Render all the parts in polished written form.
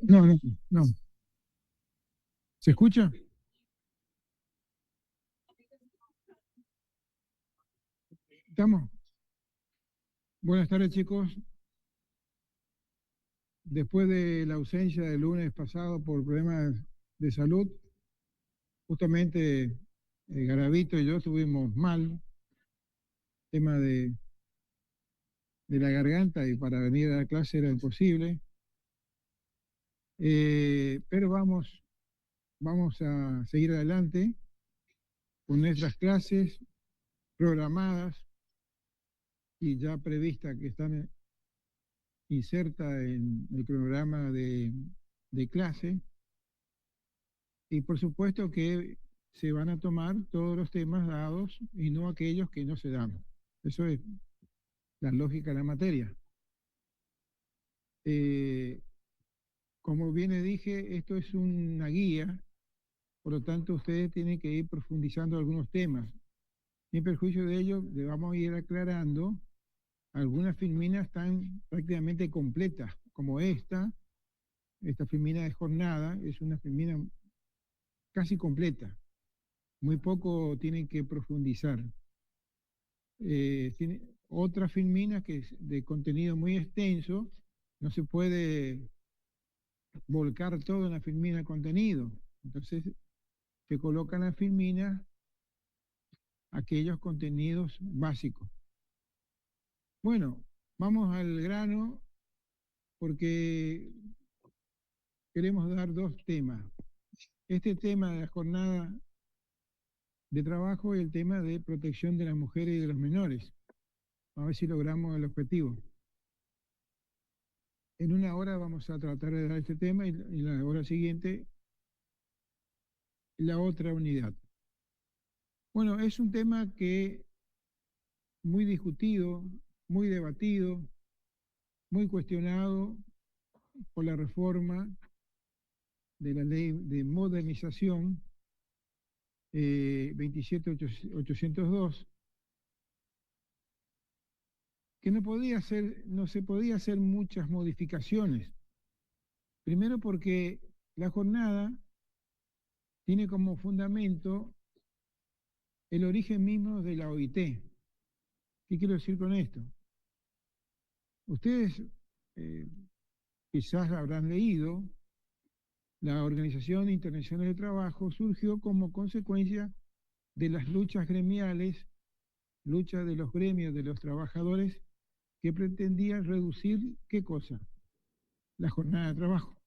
No, no, no. ¿Se escucha? ¿Estamos? Buenas tardes, chicos. Después de la ausencia del lunes pasado por problemas de salud, justamente Garavito y yo estuvimos mal, tema de la garganta y para venir a la clase era imposible. Pero vamos a seguir adelante con nuestras clases programadas y ya previstas que están insertas en el programa de clase. Y por supuesto que se van a tomar todos los temas dados y no aquellos que no se dan. Eso es la lógica de la materia. Eh, como bien le dije, esto es una guía, por lo tanto ustedes tienen que ir profundizando algunos temas. Sin perjuicio de ello, le vamos a ir aclarando. Algunas filminas están prácticamente completas, como esta filmina de jornada, es una filmina casi completa. Muy poco tienen que profundizar. Tiene otra filmina que es de contenido muy extenso, no se puede volcar todo en la filmina de contenido. Entonces se colocan en la filmina aquellos contenidos básicos. Bueno, vamos al grano porque queremos dar dos temas. Este tema de la jornada de trabajo y el tema de protección de las mujeres y de los menores. A ver si logramos el objetivo. En una hora vamos a tratar de dar este tema y la hora siguiente la otra unidad. Bueno, es un tema que muy discutido, muy debatido, muy cuestionado por la reforma de la ley de modernización 27802, que no se podía hacer muchas modificaciones. Primero porque la jornada tiene como fundamento el origen mismo de la OIT. ¿Qué quiero decir con esto? Ustedes eh, quizás habrán leído, la Organización Internacional de Trabajo surgió como consecuencia de las luchas gremiales, luchas de los gremios de los trabajadores que pretendían reducir, ¿qué cosa? La jornada de trabajo.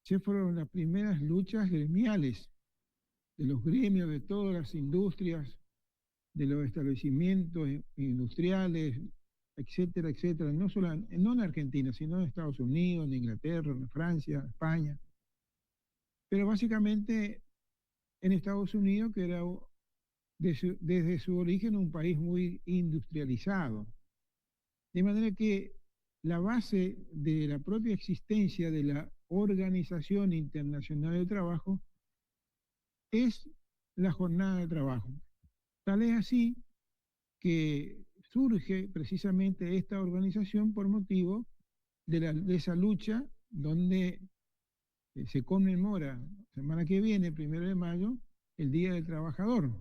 Se fueron las primeras luchas gremiales de los gremios de todas las industrias, de los establecimientos industriales, etcétera, etcétera, no solo no en Argentina, sino en Estados Unidos, en Inglaterra, en Francia, España, pero básicamente en Estados Unidos, que era desde su origen un país muy industrializado. De manera que la base de la propia existencia de la Organización Internacional de Trabajo es la jornada de trabajo. Tal es así que surge precisamente esta organización por motivo de esa lucha donde se conmemora la semana que viene, 1 de mayo, el Día del Trabajador.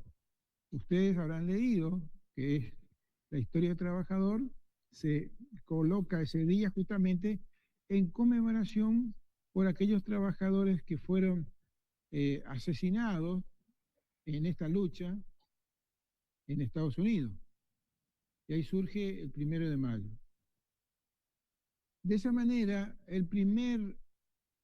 Ustedes habrán leído que es la historia del trabajador, se coloca ese día justamente en conmemoración por aquellos trabajadores que fueron asesinados en esta lucha en Estados Unidos. Y ahí surge el 1 de mayo. De esa manera, el primer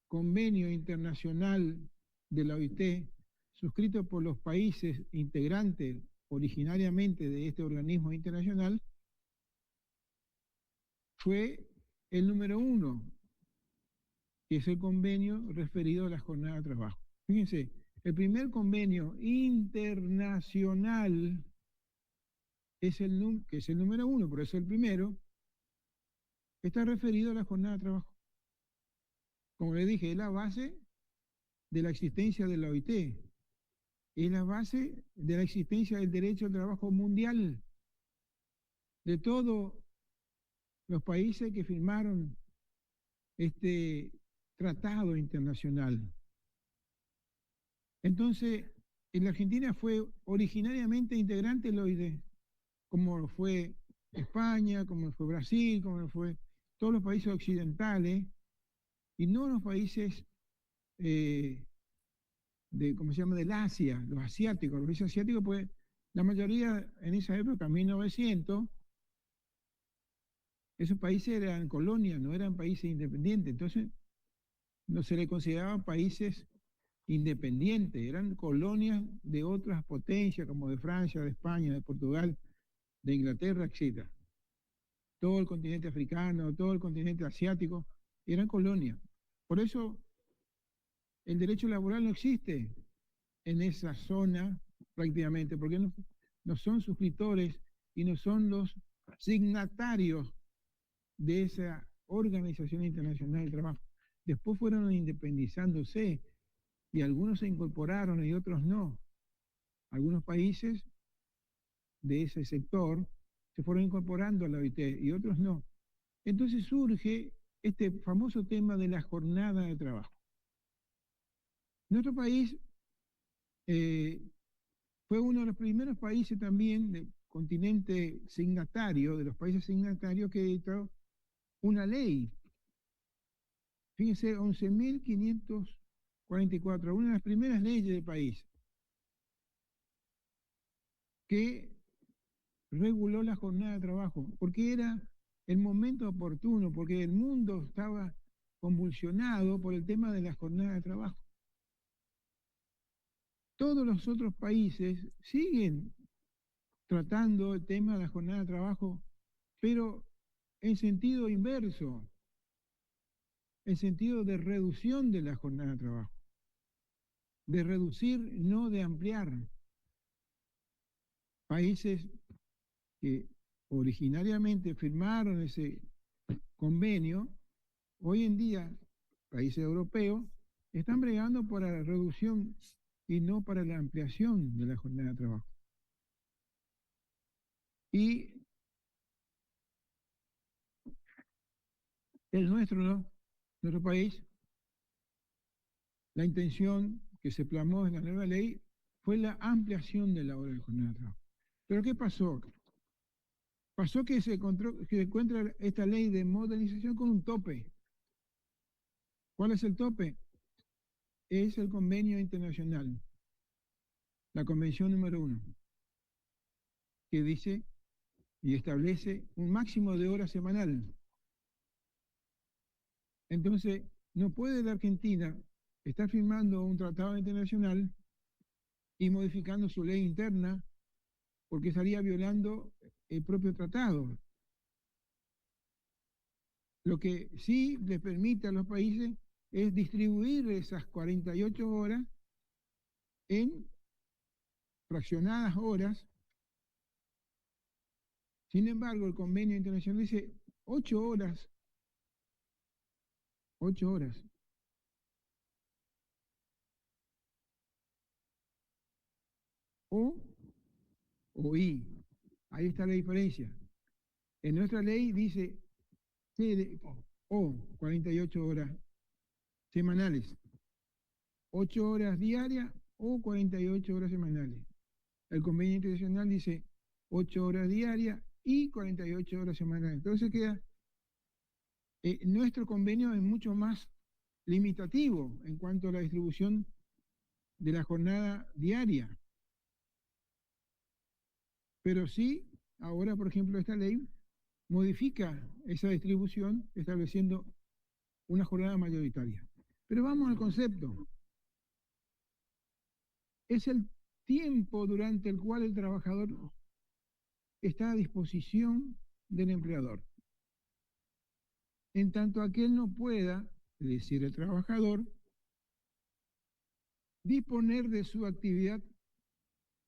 convenio internacional de la OIT, suscrito por los países integrantes originariamente de este organismo internacional, fue el número 1, que es el convenio referido a la jornada de trabajo. Fíjense, el primer convenio internacional que es el número 1, por eso el primero, está referido a la jornada de trabajo. Como les dije, es la base de la existencia de la OIT, es la base de la existencia del derecho al trabajo mundial. de todos los países que firmaron este tratado internacional. Entonces, en la Argentina fue originariamente integrante del OID, como fue España, como fue Brasil, como fue todos los países occidentales, y no los países ¿cómo se llama?, del Asia, los asiáticos. Los países asiáticos, pues, la mayoría en esa época, 1900, esos países eran colonias, no eran países independientes. Entonces, no se les consideraban países independientes, eran colonias de otras potencias, como de Francia, de España, de Portugal, de Inglaterra, etc. Todo el continente africano, todo el continente asiático, eran colonias. Por eso, el derecho laboral no existe en esa zona prácticamente, porque no son suscriptores y no son los signatarios de esa Organización Internacional del Trabajo. Después fueron independizándose y algunos se incorporaron y otros no. Algunos países de ese sector se fueron incorporando a la OIT y otros no. Entonces surge este famoso tema de la jornada de trabajo. Nuestro país fue uno de los primeros países también del continente signatario, de los países signatarios, que editó una ley. Fíjense, 11.544, una de las primeras leyes del país, que reguló la jornada de trabajo, porque era el momento oportuno, porque el mundo estaba convulsionado por el tema de la jornada de trabajo. Todos los otros países siguen tratando el tema de la jornada de trabajo, pero en sentido inverso, en sentido de reducción de la jornada de trabajo, de reducir, no de ampliar. Países que originariamente firmaron ese convenio, hoy en día, países europeos, están bregando para la reducción y no para la ampliación de la jornada de trabajo. Y el nuestro, ¿no?, nuestro país, la intención que se plasmó en la nueva ley fue la ampliación de la hora de jornada de trabajo. ¿Pero qué pasó? Pasó que se encuentra esta ley de modernización con un tope. ¿Cuál es el tope? Es el convenio internacional, la convención número 1, que dice y establece un máximo de horas semanal. Entonces, no puede la Argentina estar firmando un tratado internacional y modificando su ley interna, porque estaría violando el propio tratado. Lo que sí les permite a los países es distribuir esas 48 horas en fraccionadas horas. Sin embargo, el convenio internacional dice 8 horas, 8 horas. O I. Ahí está la diferencia. En nuestra ley dice o 48 horas semanales, 8 horas diarias o 48 horas semanales. El convenio internacional dice 8 horas diarias y 48 horas semanales. Entonces queda, nuestro convenio es mucho más limitativo en cuanto a la distribución de la jornada diaria. Pero sí, ahora, por ejemplo, esta ley modifica esa distribución estableciendo una jornada mayoritaria. Pero vamos al concepto. Es el tiempo durante el cual el trabajador está a disposición del empleador. En tanto aquel no pueda, es decir, el trabajador, disponer de su actividad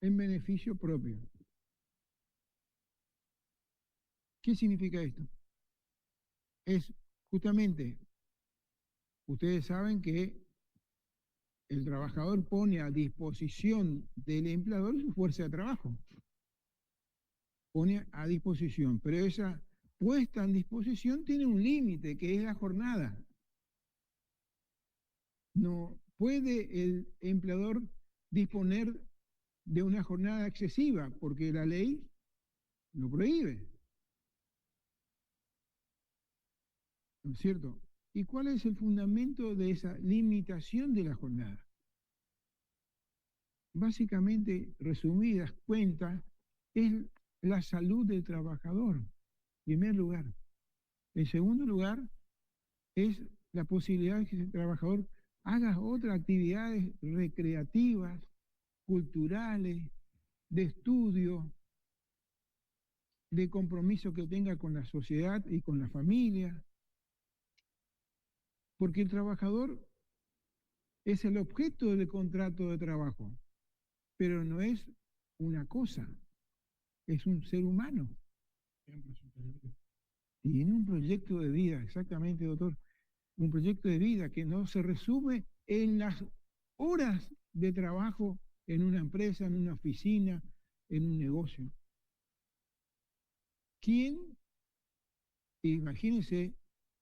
en beneficio propio. ¿Qué significa esto? Es justamente, ustedes saben que el trabajador pone a disposición del empleador su fuerza de trabajo. pone a disposición, pero esa puesta en disposición tiene un límite, que es la jornada. No puede el empleador disponer de una jornada excesiva, porque la ley lo prohíbe, ¿no es cierto? ¿Y cuál es el fundamento de esa limitación de la jornada? Básicamente, resumidas cuentas, es la salud del trabajador, en primer lugar. En segundo lugar, es la posibilidad de que el trabajador haga otras actividades recreativas, culturales, de estudio, de compromiso que tenga con la sociedad y con la familia, porque el trabajador es el objeto del contrato de trabajo, pero no es una cosa, es un ser humano. Y en un proyecto de vida, exactamente, doctor, un proyecto de vida que no se resume en las horas de trabajo en una empresa, en una oficina, en un negocio. ¿Quién, imagínense,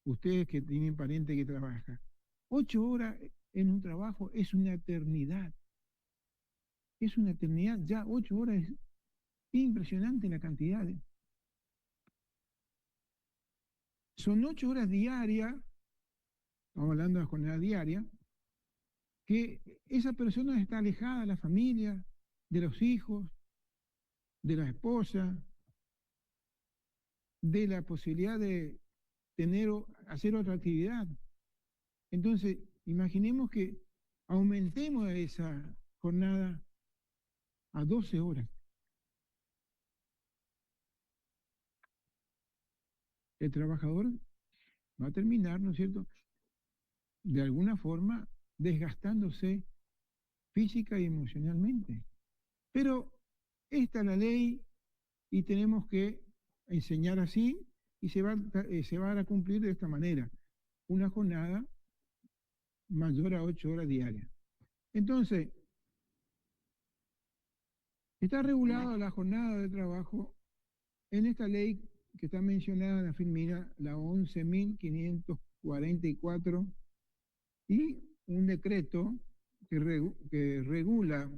ustedes que tienen pariente que trabaja, 8 horas en un trabajo es una eternidad? Es una eternidad, ya 8 horas es impresionante la cantidad. Son 8 horas diarias, estamos hablando de jornada diaria, que esa persona está alejada de la familia, de los hijos, de la esposa, de la posibilidad de tener o hacer otra actividad. Entonces, imaginemos que aumentemos esa jornada a 12 horas. El trabajador va a terminar, ¿no es cierto?, de alguna forma desgastándose física y emocionalmente. Pero esta es la ley y tenemos que enseñar así y se va a cumplir de esta manera. Una jornada mayor a 8 horas diarias. Entonces, está regulada la jornada de trabajo en esta ley que está mencionada en la FINMINA, la 11.544, y un decreto que regula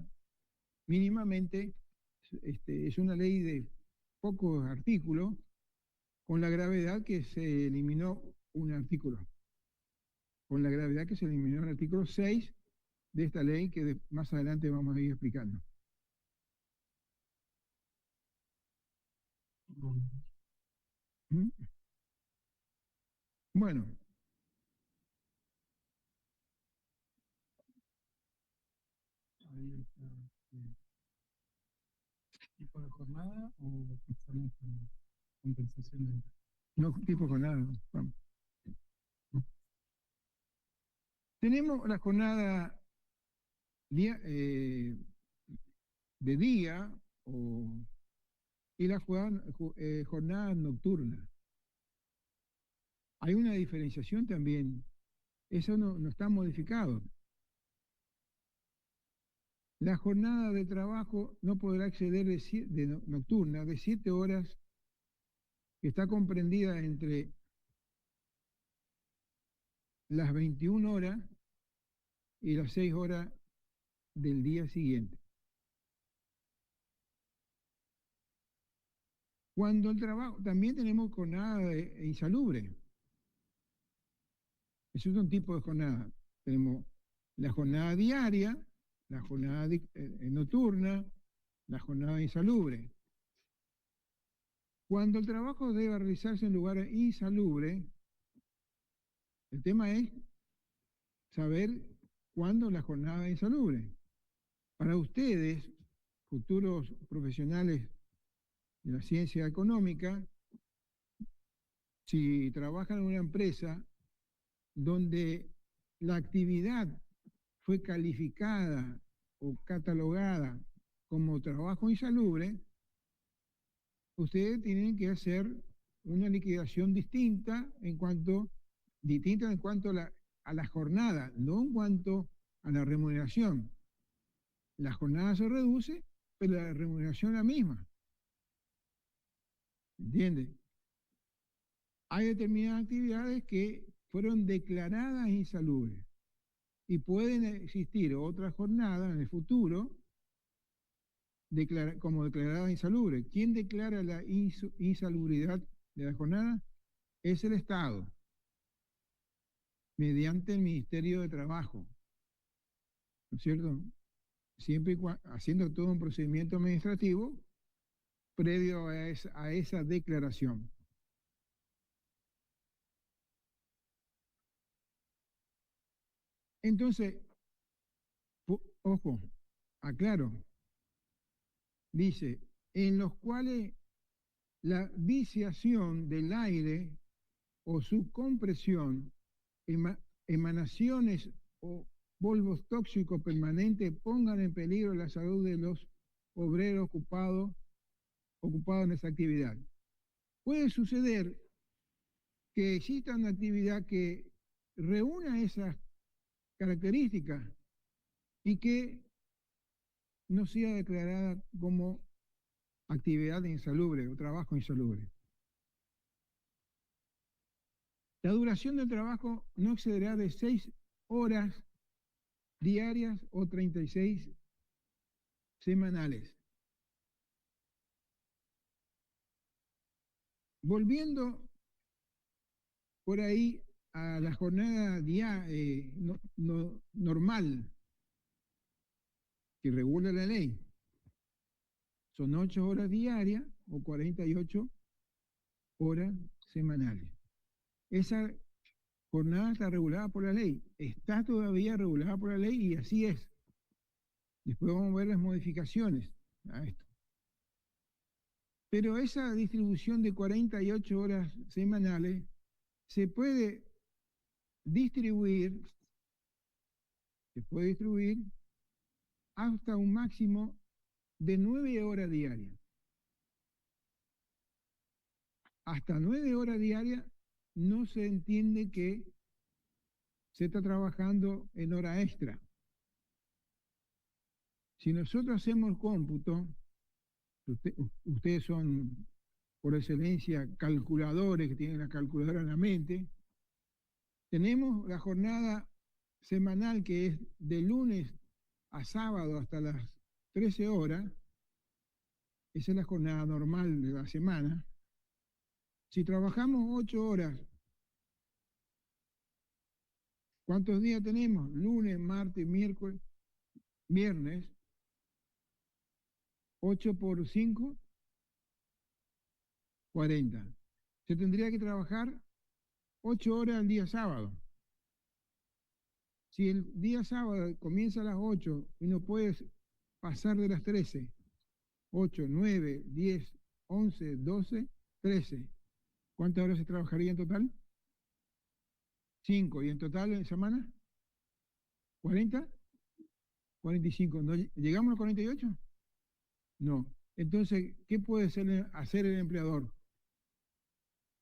mínimamente, es una ley de pocos artículos, con la gravedad que se eliminó un artículo, con la gravedad que se eliminó el artículo 6 de esta ley que más adelante vamos a ir explicando. ¿Mm? Bueno, ¿tipo de jornada o compensación de... No, tipo de jornada. Vamos. Tenemos la jornada de día y la jornada nocturna. Hay una diferenciación también. Eso no está modificado. La jornada de trabajo no podrá exceder nocturna de 7 horas, que está comprendida entre las 21 horas y las 6 horas del día siguiente. Cuando el trabajo, también tenemos jornada insalubre. Esos son tipos de jornada. Tenemos la jornada diaria, la jornada nocturna, la jornada insalubre. Cuando el trabajo debe realizarse en lugares insalubres, el tema es saber cuándo la jornada es insalubre. Para ustedes, futuros profesionales de la ciencia económica, si trabajan en una empresa donde la actividad fue calificada o catalogada como trabajo insalubre, ustedes tienen que hacer una liquidación distinta en cuanto a la jornada, no en cuanto a la remuneración. La jornada se reduce, pero la remuneración es la misma. ¿Entiendes? Hay determinadas actividades que fueron declaradas insalubres y pueden existir otras jornadas en el futuro como declaradas insalubres. ¿Quién declara la insalubridad de la jornada? Es el Estado, mediante el Ministerio de Trabajo, ¿no es cierto? Siempre haciendo todo un procedimiento administrativo previo a esa declaración. Entonces, ojo, aclaro, dice, en los cuales la viciación del aire o su compresión, emanaciones o polvos tóxicos permanentes pongan en peligro la salud de los obreros ocupados en esa actividad. Puede suceder que exista una actividad que reúna esas características y que no sea declarada como actividad insalubre o trabajo insalubre. La duración del trabajo no excederá de 6 horas diarias o 36 semanales. Volviendo por ahí a la jornada normal que regula la ley, son 8 horas diarias o 48 horas semanales. Esa jornada está regulada por la ley, está todavía regulada por la ley y así es. Después vamos a ver las modificaciones a esto. Pero esa distribución de 48 horas semanales se puede distribuir hasta un máximo de 9 horas diarias. Hasta 9 horas diarias no se entiende que se está trabajando en hora extra. Si nosotros hacemos cómputo, ustedes son por excelencia calculadores que tienen la calculadora en la mente, tenemos la jornada semanal que es de lunes a sábado hasta las 13 horas, esa es la jornada normal de la semana. Si trabajamos 8 horas, ¿cuántos días tenemos? Lunes, martes, miércoles, viernes. 8 por 5, 40. Se tendría que trabajar 8 horas el día sábado. Si el día sábado comienza a las 8 y no puedes pasar de las 13, 8, 9, 10, 11, 12, 13, ¿cuántas horas se trabajaría en total? 5. ¿Y en total en semana? 40, 45. ¿No llegamos a los 48? No. Entonces, ¿qué puede hacer el empleador?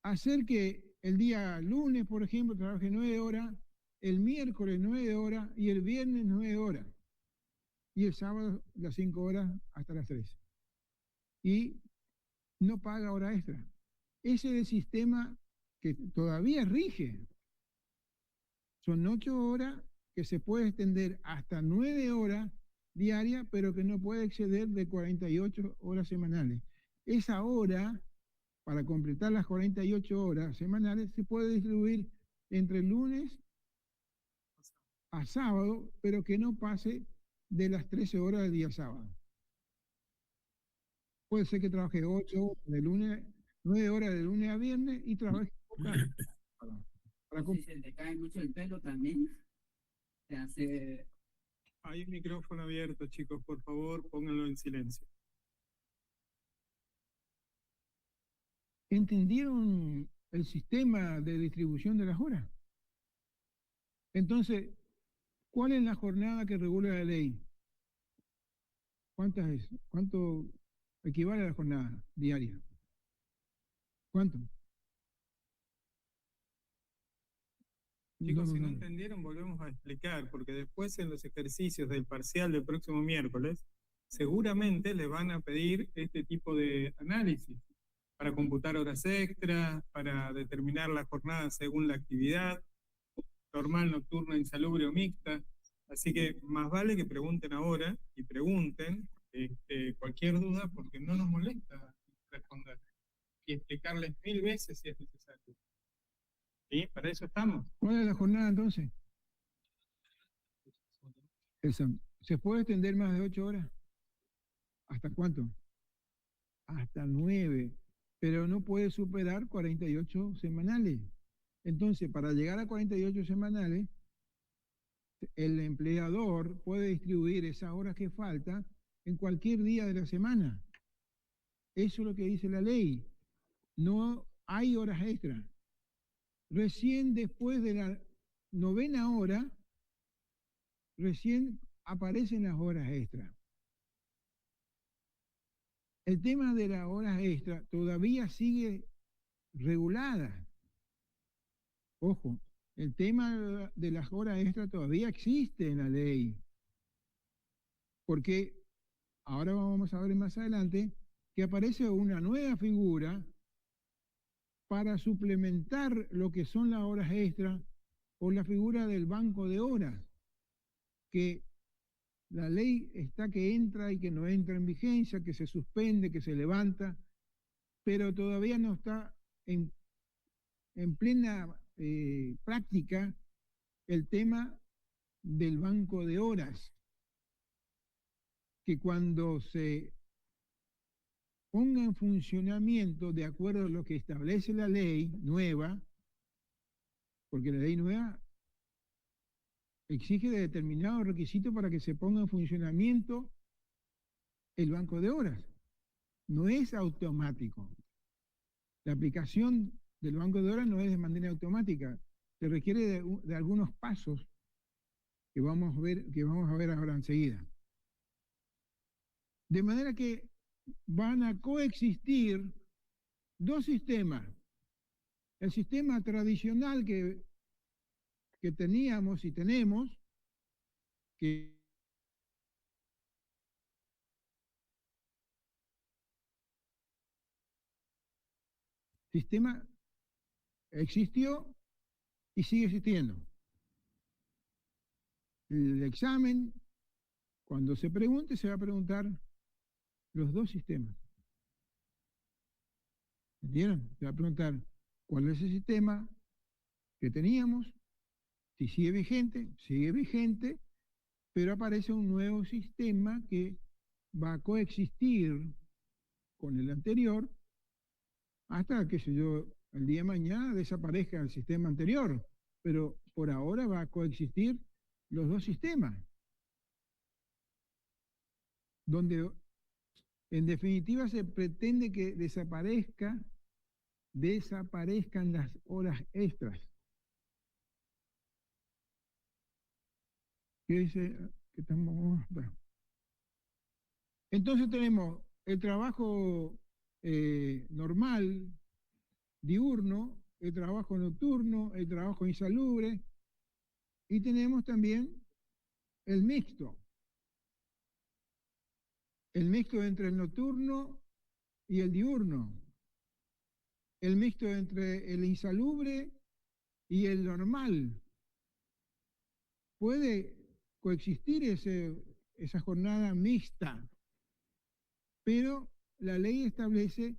Hacer que el día lunes, por ejemplo, trabaje 9 horas, el miércoles 9 horas y el viernes 9 horas. Y el sábado las 5 horas hasta las 3. Y no paga hora extra. Ese es el sistema que todavía rige. Son 8 horas que se puede extender hasta 9 horas diarias, pero que no puede exceder de 48 horas semanales. Esa hora, para completar las 48 horas semanales, se puede distribuir entre lunes a sábado, pero que no pase de las 13 horas del día sábado. Puede ser que trabaje 8 horas de lunes, 9 horas de lunes a viernes y trabaje pocas. Si se te cae mucho el pelo también, se hace... Hay un micrófono abierto, chicos, por favor, pónganlo en silencio. ¿Entendieron el sistema de distribución de las horas? Entonces, ¿cuál es la jornada que regula la ley? ¿Cuántas es? ¿Cuánto equivale a la jornada diaria? ¿Cuánto? Chicos, si no entendieron, volvemos a explicar, porque después en los ejercicios del parcial del próximo miércoles, seguramente les van a pedir este tipo de análisis. para computar horas extras, para determinar la jornada según la actividad, normal, nocturna, insalubre o mixta. Así que más vale que pregunten ahora y pregunten cualquier duda, porque no nos molesta responder y explicarles 1000 veces si es necesario. ¿Sí? Para eso estamos. ¿Cuál es la jornada entonces? Esa. ¿Se puede extender más de 8 horas? ¿Hasta cuánto? Hasta 9, pero no puede superar 48 semanales. Entonces, para llegar a 48 semanales, el empleador puede distribuir esas horas que faltan en cualquier día de la semana. Eso es lo que dice la ley. No hay horas extras. Recién después de la 9ª hora, recién aparecen las horas extras. El tema de las horas extras todavía sigue regulada. Ojo, el tema de las horas extras todavía existe en la ley. Porque ahora vamos a ver más adelante que aparece una nueva figura para suplementar lo que son las horas extras por la figura del banco de horas, que la ley está que entra y que no entra en vigencia, que se suspende, que se levanta, pero todavía no está en plena práctica el tema del banco de horas, que cuando se ponga en funcionamiento de acuerdo a lo que establece la ley nueva, porque la ley nueva exige determinados requisitos para que se ponga en funcionamiento el banco de horas. No es automático. La aplicación del banco de horas no es de manera automática. Se requiere de algunos pasos que vamos a ver ahora enseguida. De manera que van a coexistir dos sistemas. El sistema tradicional que teníamos y tenemos, que sistema existió y sigue existiendo. El examen, cuando se pregunte, se va a preguntar los dos sistemas. ¿Entendieron? Se va a preguntar cuál es el sistema que teníamos, si sigue vigente, pero aparece un nuevo sistema que va a coexistir con el anterior hasta, qué sé yo, el día de mañana desaparezca el sistema anterior, pero por ahora va a coexistir los dos sistemas, donde en definitiva se pretende que desaparezcan las horas extras. ¿Qué dice? Que estamos, bueno. Entonces tenemos el trabajo normal, diurno, el trabajo nocturno, el trabajo insalubre, y tenemos también el mixto entre el nocturno y el diurno, el mixto entre el insalubre y el normal. Puede coexistir esa jornada mixta, pero la ley establece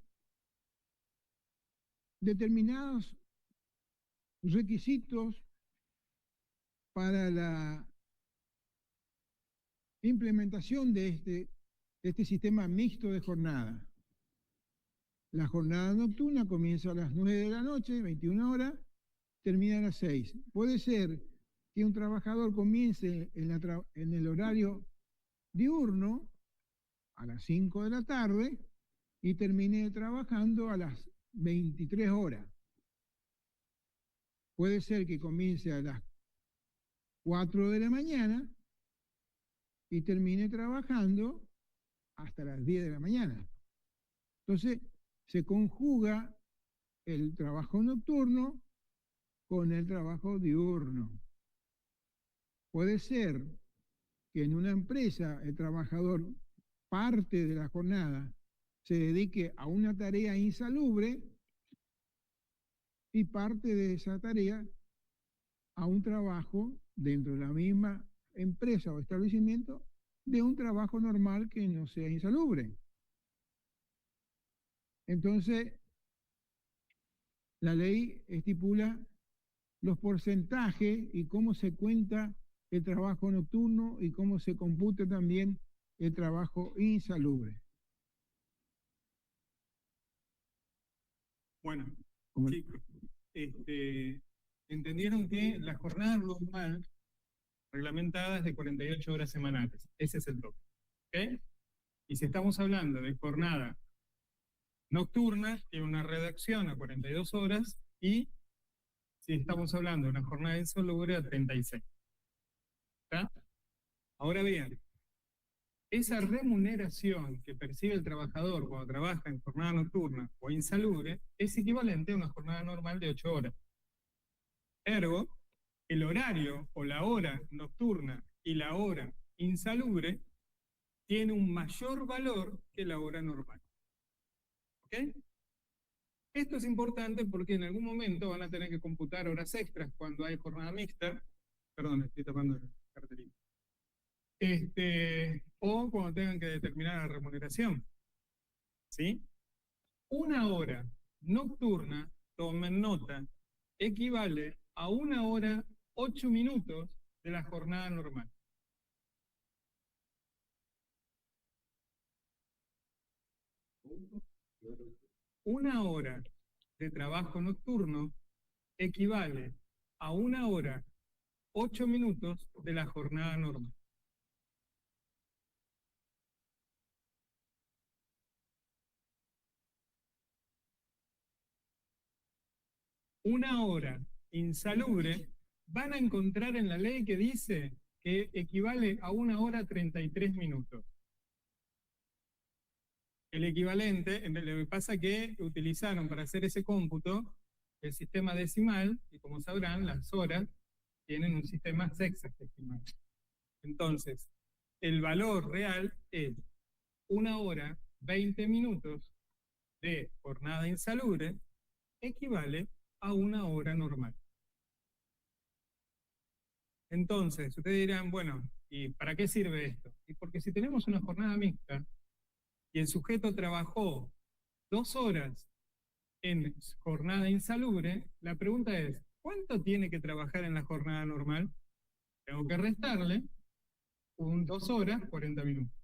determinados requisitos para la implementación de este sistema mixto de jornada. La jornada nocturna comienza a las 9 de la noche, 21 horas, termina a las 6. Puede ser que un trabajador comience en el horario diurno a las 5 de la tarde y termine trabajando a las 23 horas. Puede ser que comience a las 4 de la mañana y termine trabajando hasta las 10 de la mañana. Entonces, se conjuga el trabajo nocturno con el trabajo diurno. Puede ser que en una empresa el trabajador parte de la jornada se dedique a una tarea insalubre y parte de esa tarea a un trabajo dentro de la misma empresa o establecimiento de un trabajo normal que no sea insalubre. Entonces, la ley estipula los porcentajes y cómo se cuenta el trabajo nocturno y cómo se computa también el trabajo insalubre. Bueno, Como- chicos, entendieron que la jornada normal reglamentada es de 48 horas semanales. Ese es el tope. ¿Ok? Y si estamos hablando de jornada nocturna, tiene una redacción a 42 horas, y si estamos hablando de una jornada insalubre a 36. ¿Está? Ahora bien, esa remuneración que percibe el trabajador cuando trabaja en jornada nocturna o insalubre es equivalente a una jornada normal de 8 horas. Ergo, el horario o la hora nocturna y la hora insalubre tiene un mayor valor que la hora normal. ¿Ok? Esto es importante porque en algún momento van a tener que computar horas extras cuando hay jornada mixta. Perdón, estoy tapando el cartelito. O cuando tengan que determinar la remuneración. ¿Sí? Una hora nocturna, tomen nota, equivale a 1 hora 8 minutos de la jornada normal. Una hora de trabajo nocturno equivale a 1 hora 8 minutos de la jornada normal. Una hora insalubre, van a encontrar en la ley que dice que equivale a 1 hora 33 minutos. El equivalente, lo que pasa que utilizaron para hacer ese cómputo el sistema decimal, y como sabrán, las horas tienen un sistema sexagesimal. Entonces, el valor real es 1 hora 20 minutos de jornada insalubre, equivale a 1 hora normal. Entonces, ustedes dirán, bueno, ¿y para qué sirve esto? Y porque si tenemos una jornada mixta y el sujeto trabajó 2 horas en jornada insalubre, la pregunta es, ¿cuánto tiene que trabajar en la jornada normal? Tengo que restarle 2 horas, 40 minutos.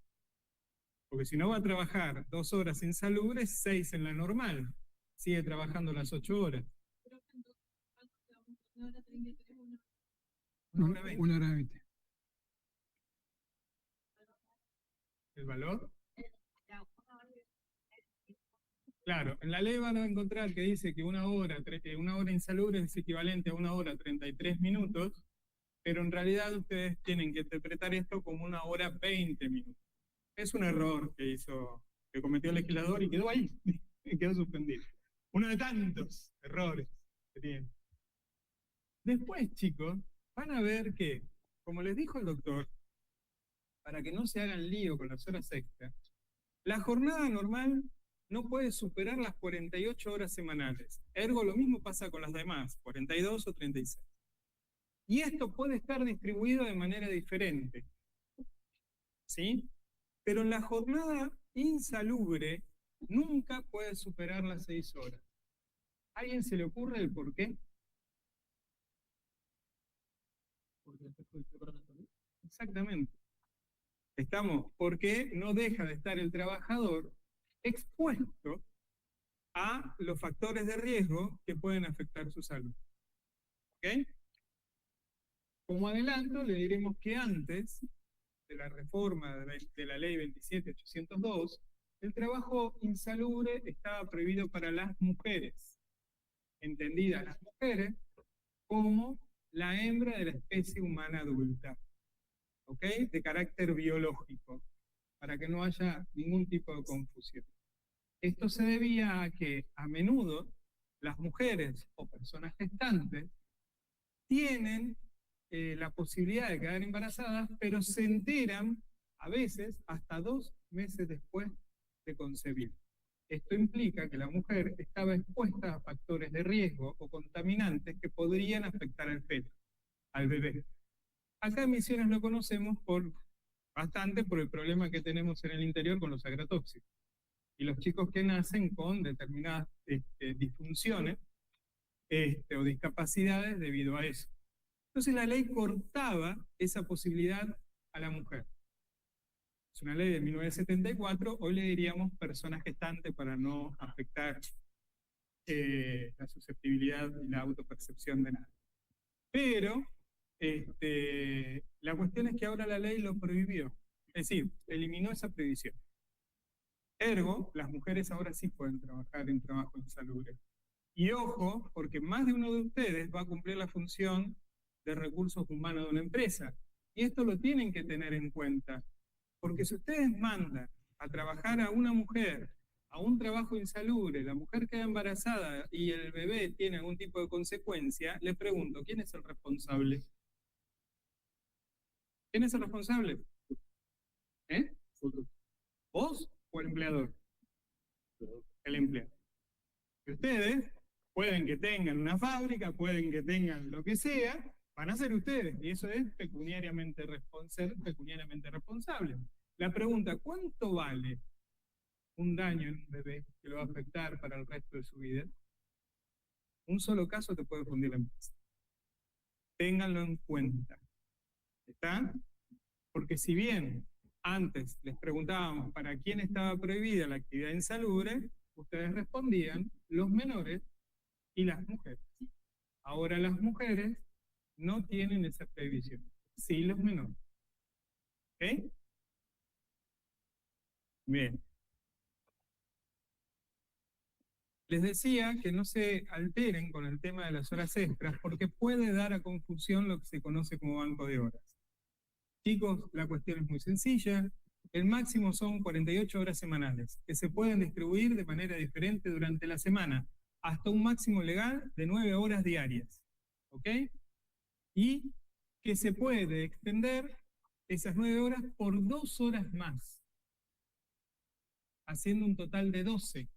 Porque si no va a trabajar 2 horas insalubres, 6 en la normal. Sigue trabajando las 8 horas. Una hora 20. ¿El valor? Claro, en la ley van a encontrar que dice que 1 hora insalubre es equivalente a 1 hora 33 minutos, pero en realidad ustedes tienen que interpretar esto como 1 hora 20 minutos. Es un error que cometió el legislador y quedó ahí, y quedó suspendido. Uno de tantos errores que tiene. Después, chicos, van a ver que, como les dijo el doctor, para que no se hagan lío con las horas extras, la jornada normal no puede superar las 48 horas semanales. Ergo, lo mismo pasa con las demás, 42 o 36. Y esto puede estar distribuido de manera diferente. ¿Sí? Pero en la jornada insalubre nunca puede superar las 6 horas. ¿A alguien se le ocurre el por qué? Exactamente. Porque no deja de estar el trabajador expuesto a los factores de riesgo que pueden afectar su salud. ¿Ok? Como adelanto, le diremos que antes de la reforma de la ley 27.802, el trabajo insalubre estaba prohibido para las mujeres, entendidas las mujeres como la hembra de la especie humana adulta, ¿ok? De carácter biológico, para que no haya ningún tipo de confusión. Esto se debía a que a menudo las mujeres o personas gestantes tienen la posibilidad de quedar embarazadas, pero se enteran a veces hasta 2 meses después de concebir. Esto implica que la mujer estaba expuesta a factores de riesgo o contaminantes que podrían afectar al feto, al bebé. Acá en Misiones lo conocemos bastante por el problema que tenemos en el interior con los agrotóxicos. Y los chicos que nacen con determinadas disfunciones o discapacidades debido a eso. Entonces la ley cortaba esa posibilidad a la mujer. Es una ley de 1974, hoy le diríamos personas gestantes para no afectar la susceptibilidad y la autopercepción de nadie. Pero la cuestión es que ahora la ley lo prohibió, es decir, eliminó esa prohibición. Ergo, las mujeres ahora sí pueden trabajar en trabajo insalubre. Y ojo, porque más de uno de ustedes va a cumplir la función de recursos humanos de una empresa. Y esto lo tienen que tener en cuenta. Porque si ustedes mandan a trabajar a una mujer a un trabajo insalubre, la mujer queda embarazada y el bebé tiene algún tipo de consecuencia, les pregunto, ¿quién es el responsable? ¿Quién es el responsable? ¿Vos o el empleador? El empleado. Y ustedes pueden que tengan una fábrica, pueden que tengan lo que sea, van a ser ustedes, y eso es pecuniariamente responsable. La pregunta, ¿cuánto vale un daño en un bebé que lo va a afectar para el resto de su vida? Un solo caso te puede fundir la empresa. Ténganlo en cuenta. ¿Está? Porque si bien antes les preguntábamos para quién estaba prohibida la actividad insalubre, ustedes respondían los menores y las mujeres. Ahora las mujeres no tienen esa prohibición, sí los menores. ¿Ok? Bien. Les decía que no se alteren con el tema de las horas extras porque puede dar a confusión lo que se conoce como banco de horas. Chicos, la cuestión es muy sencilla. El máximo son 48 horas semanales, que se pueden distribuir de manera diferente durante la semana, hasta un máximo legal de 9 horas diarias. ¿Ok? Y que se puede extender esas 9 horas por 2 horas más, haciendo un total de 12.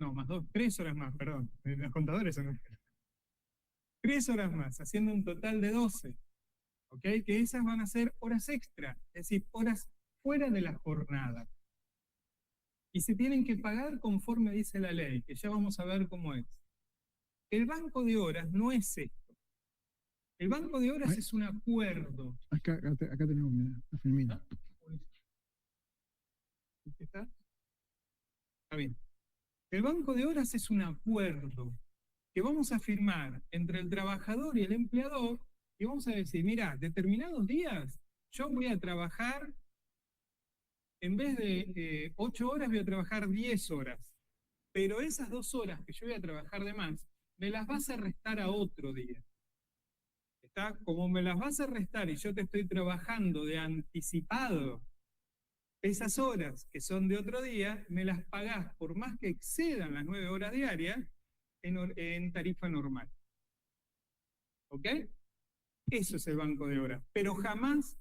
No, más 2, 3 horas más, perdón. Los contadores son 3 horas más, haciendo un total de 12. ¿Ok? Que esas van a ser horas extra, es decir, horas fuera de la jornada. Y se tienen que pagar conforme dice la ley, que ya vamos a ver cómo es. El banco de horas no es esto. El banco de horas es un acuerdo. Acá tenemos, mira, la Fermina. ¿Está? Está bien. El banco de horas es un acuerdo que vamos a firmar entre el trabajador y el empleador y vamos a decir, mira, determinados días yo voy a trabajar, en vez de 8 horas voy a trabajar 10 horas, pero esas 2 horas que yo voy a trabajar de más, me las vas a restar a otro día. ¿Está? Como me las vas a restar y yo te estoy trabajando de anticipado, esas horas que son de otro día, me las pagás por más que excedan las 9 horas diarias en tarifa normal. ¿Ok? Eso es el banco de horas. Pero jamás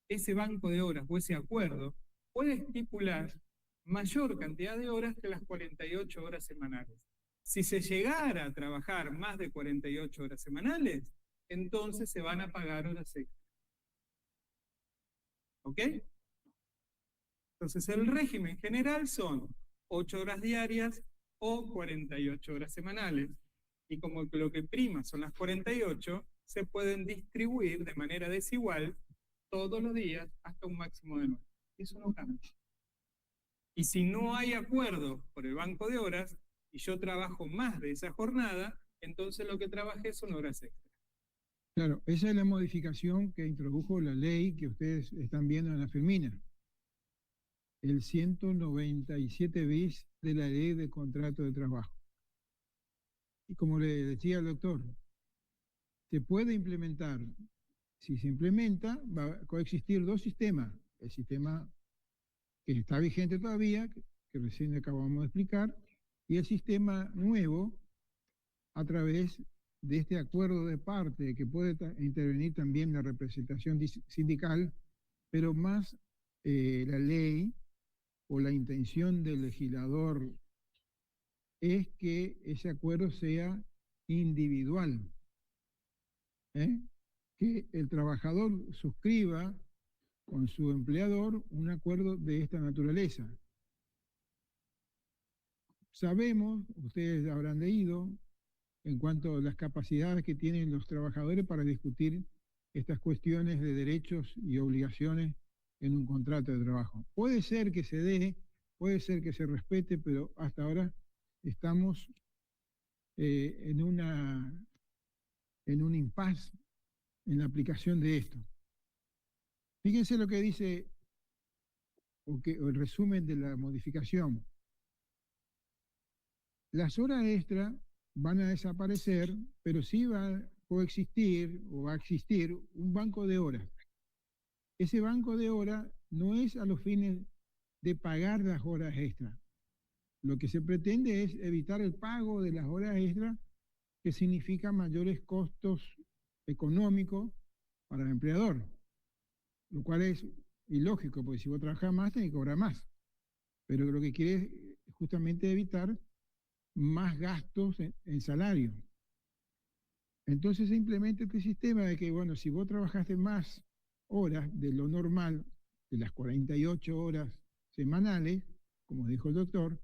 ese banco de horas o ese acuerdo puede estipular mayor cantidad de horas que las 48 horas semanales. Si se llegara a trabajar más de 48 horas semanales, entonces se van a pagar horas extras. ¿Ok? Entonces el régimen general son 8 horas diarias o 48 horas semanales. Y como lo que prima son las 48, se pueden distribuir de manera desigual todos los días hasta un máximo de 9. Eso no cambia. Y si no hay acuerdo por el banco de horas y yo trabajo más de esa jornada, entonces lo que trabajé son horas extras. Claro, esa es la modificación que introdujo la ley que ustedes están viendo en la Fermina. El 197 bis de la ley de contrato de trabajo. Y como le decía el doctor, se puede implementar. Si se implementa, va a coexistir 2 sistemas. El sistema que está vigente todavía, que recién acabamos de explicar, y el sistema nuevo a través de este acuerdo de parte, que puede intervenir también la representación sindical, pero más la ley o la intención del legislador es que ese acuerdo sea individual, ¿eh? Que el trabajador suscriba con su empleador un acuerdo de esta naturaleza. Sabemos, ustedes habrán leído, en cuanto a las capacidades que tienen los trabajadores para discutir estas cuestiones de derechos y obligaciones en un contrato de trabajo. Puede ser que se dé, puede ser que se respete, pero hasta ahora estamos en un impasse en la aplicación de esto. Fíjense lo que dice, o el resumen de la modificación. Las horas extra van a desaparecer, pero sí va a coexistir o va a existir un banco de horas. Ese banco de horas no es a los fines de pagar las horas extras. Lo que se pretende es evitar el pago de las horas extras, que significa mayores costos económicos para el empleador, lo cual es ilógico, porque si vos trabajás más, tenés que cobrar más. Pero lo que quiere es justamente evitar más gastos en salario. Entonces se implementa este sistema de que, bueno, si vos trabajaste más horas de lo normal, de las 48 horas semanales, como dijo el doctor,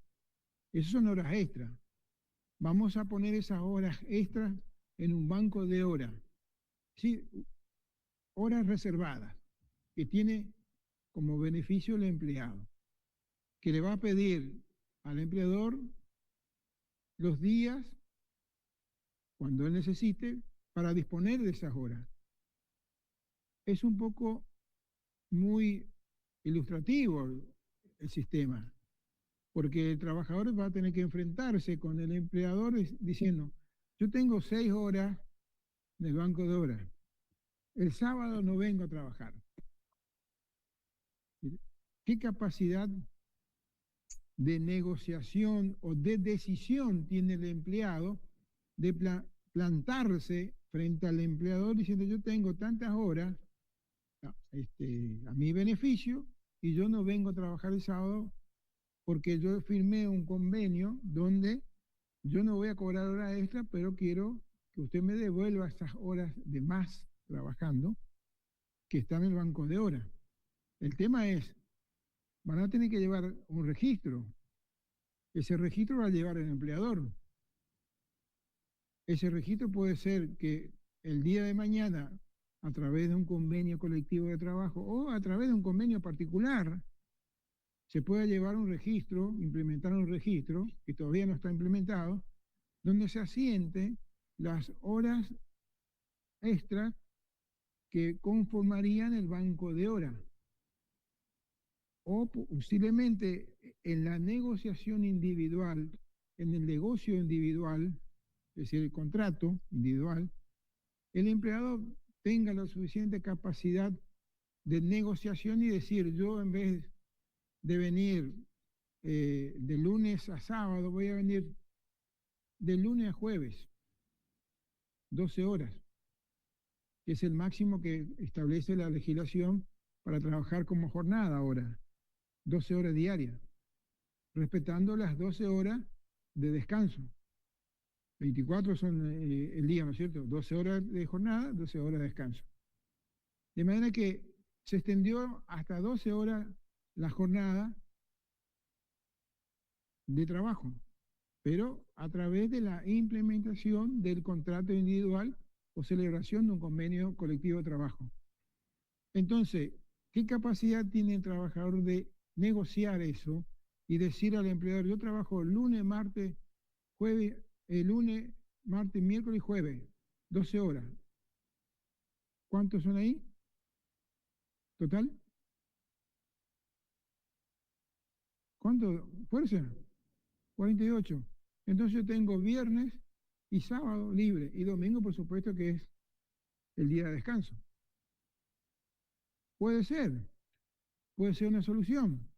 esas son horas extras. Vamos a poner esas horas extras en un banco de horas, ¿sí? Horas reservadas, que tiene como beneficio el empleado, que le va a pedir al empleador los días cuando él necesite para disponer de esas horas. Es un poco muy ilustrativo el sistema, porque el trabajador va a tener que enfrentarse con el empleador diciendo, yo tengo 6 horas en el banco de horas, el sábado no vengo a trabajar. ¿Qué capacidad de negociación o de decisión tiene el empleado de plantarse frente al empleador diciendo, yo tengo tantas horas a mi beneficio y yo no vengo a trabajar el sábado porque yo firmé un convenio donde yo no voy a cobrar horas extra, pero quiero que usted me devuelva esas horas de más trabajando que están en el banco de horas? El tema es, van a tener que llevar un registro. Ese registro va a llevar el empleador. Ese registro puede ser que el día de mañana, a través de un convenio colectivo de trabajo o a través de un convenio particular, se pueda llevar un registro, implementar un registro, que todavía no está implementado, donde se asiente las horas extras que conformarían el banco de horas. O posiblemente en la negociación individual, en el negocio individual, es decir, el contrato individual, el empleado tenga la suficiente capacidad de negociación y decir, yo en vez de venir de lunes a sábado, voy a venir de lunes a jueves, 12 horas, que es el máximo que establece la legislación para trabajar como jornada ahora, 12 horas diarias, respetando las 12 horas de descanso. 24 son el día, ¿no es cierto? 12 horas de jornada, 12 horas de descanso. De manera que se extendió hasta 12 horas la jornada de trabajo, pero a través de la implementación del contrato individual o celebración de un convenio colectivo de trabajo. Entonces, ¿qué capacidad tiene el trabajador de negociar eso y decir al empleador, yo trabajo lunes, martes, jueves, lunes, martes, miércoles y jueves, 12 horas? ¿Cuántos son ahí? ¿Total? ¿Cuánto? ¿Fuerza? 48. Entonces yo tengo viernes y sábado libre, y domingo, por supuesto, que es el día de descanso. Puede ser una solución,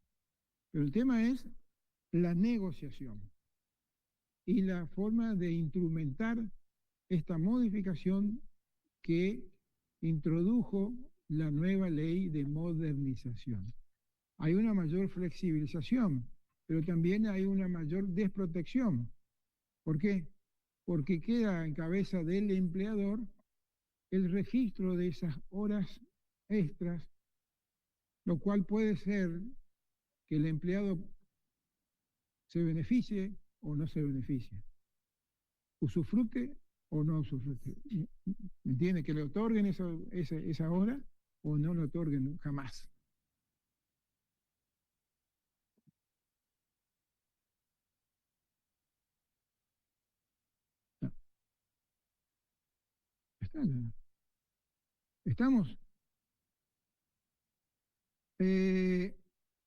pero el tema es la negociación y la forma de instrumentar esta modificación que introdujo la nueva ley de modernización. hay una mayor flexibilización, pero también hay una mayor desprotección. ¿Por qué? Porque queda en cabeza del empleador el registro de esas horas extras, lo cual puede ser que el empleado se beneficie o no se beneficie, usufructe o no usufructe. ¿Me entiende? Que le otorguen esa hora o no le otorguen jamás. No. ¿Estamos?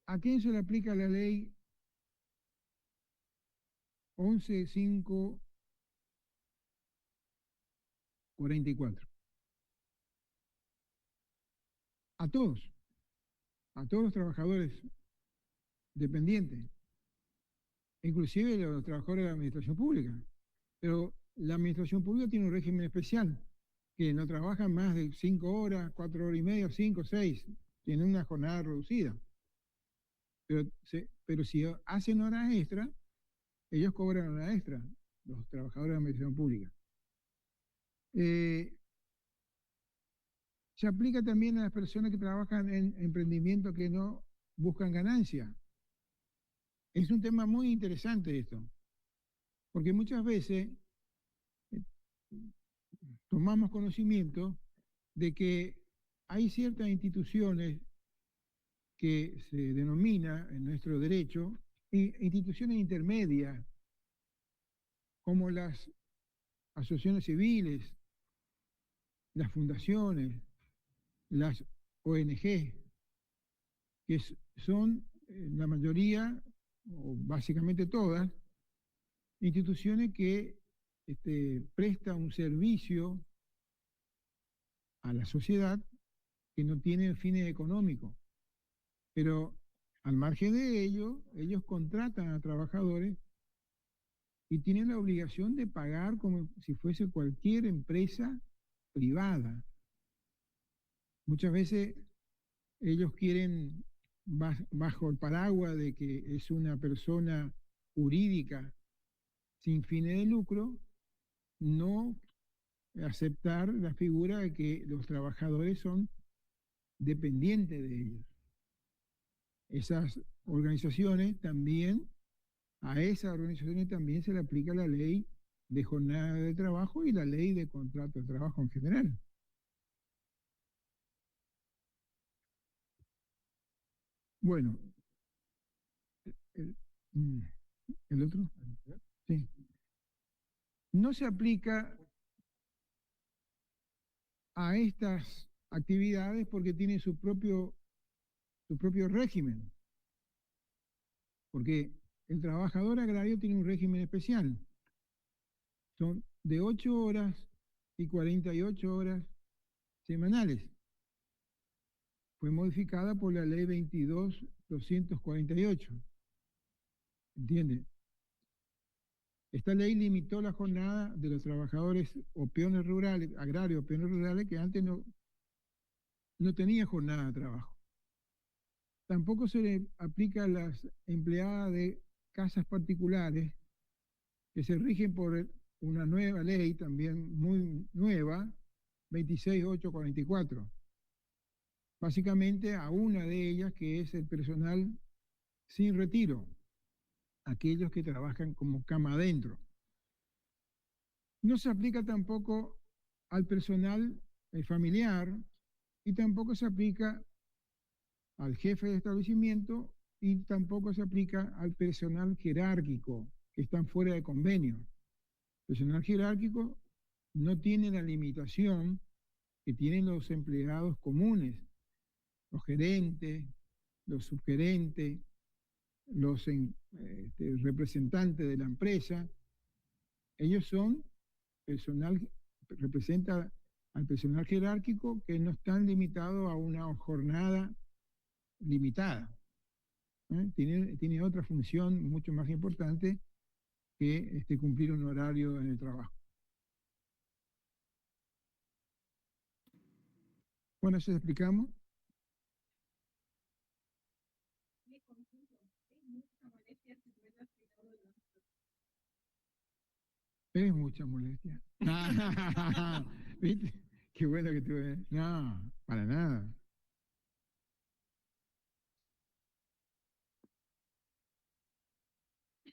¿A quién se le aplica la ley 11.544? A todos los trabajadores dependientes, inclusive los trabajadores de la administración pública. Pero la administración pública tiene un régimen especial, que no trabajan más de 5 horas, 4 horas y media, 5, 6, tienen una jornada reducida. Pero si hacen horas extra, ellos cobran horas extra, los trabajadores de la administración pública. Se aplica también a las personas que trabajan en emprendimientos que no buscan ganancia. Es un tema muy interesante esto, porque muchas veces tomamos conocimiento de que hay ciertas instituciones que se denomina en nuestro derecho instituciones intermedias, como las asociaciones civiles, las fundaciones, las ONG, que son la mayoría, o básicamente todas, instituciones que prestan un servicio a la sociedad que no tienen fines económicos. Pero al margen de ello, ellos contratan a trabajadores y tienen la obligación de pagar como si fuese cualquier empresa privada. Muchas veces ellos quieren, bajo el paraguas de que es una persona jurídica sin fines de lucro, no aceptar la figura de que los trabajadores son dependientes de ellos. Esas organizaciones también, a esas organizaciones también se le aplica la ley de jornada de trabajo y la ley de contrato de trabajo en general. Bueno, el otro, sí. No se aplica a estas actividades porque tiene su propio régimen. Porque el trabajador agrario tiene un régimen especial. Son de 8 horas y 48 horas semanales. Fue modificada por la ley 22.248. ¿Entiende? Esta ley limitó la jornada de los trabajadores o peones rurales, agrarios, peones rurales, que antes no tenían jornada de trabajo. Tampoco se le aplica a las empleadas de casas particulares que se rigen por una nueva ley, también muy nueva, 26.844. Básicamente a una de ellas, que es el personal sin retiro, aquellos que trabajan como cama adentro. No se aplica tampoco al personal familiar y tampoco se aplica al jefe de establecimiento y tampoco se aplica al personal jerárquico que están fuera de convenio. El personal jerárquico no tiene la limitación que tienen los empleados comunes, los gerentes, los subgerentes, los representantes de la empresa. Ellos son personal, representa al personal jerárquico que no están limitados a una jornada limitada. Tiene otra función mucho más importante que cumplir un horario en el trabajo. Bueno, eso explicamos. Es mucha molestia. ¿Viste? Qué bueno que tuve. No, para nada.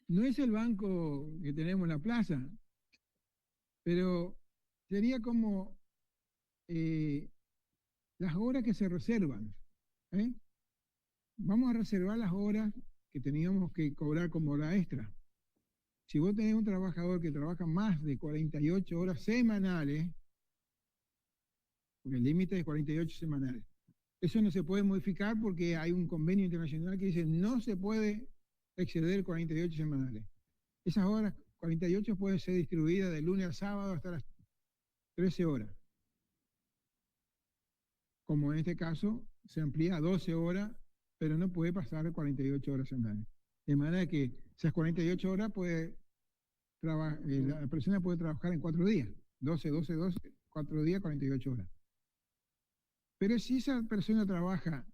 No es el banco que tenemos en la plaza, pero sería como las horas que se reservan. ¿Eh? Vamos a reservar las horas que teníamos que cobrar como hora extra. Si vos tenés un trabajador que trabaja más de 48 horas semanales, porque el límite es 48 semanales, eso no se puede modificar porque hay un convenio internacional que dice no se puede exceder 48 semanales. Esas horas 48 pueden ser distribuidas de lunes a sábado hasta las 13 horas. Como en este caso se amplía a 12 horas, pero no puede pasar de 48 horas semanales. De manera que esas 48 horas la persona puede trabajar en 4 días, 12, 12, 12, 4 días, 48 horas. Pero si esa persona trabaja,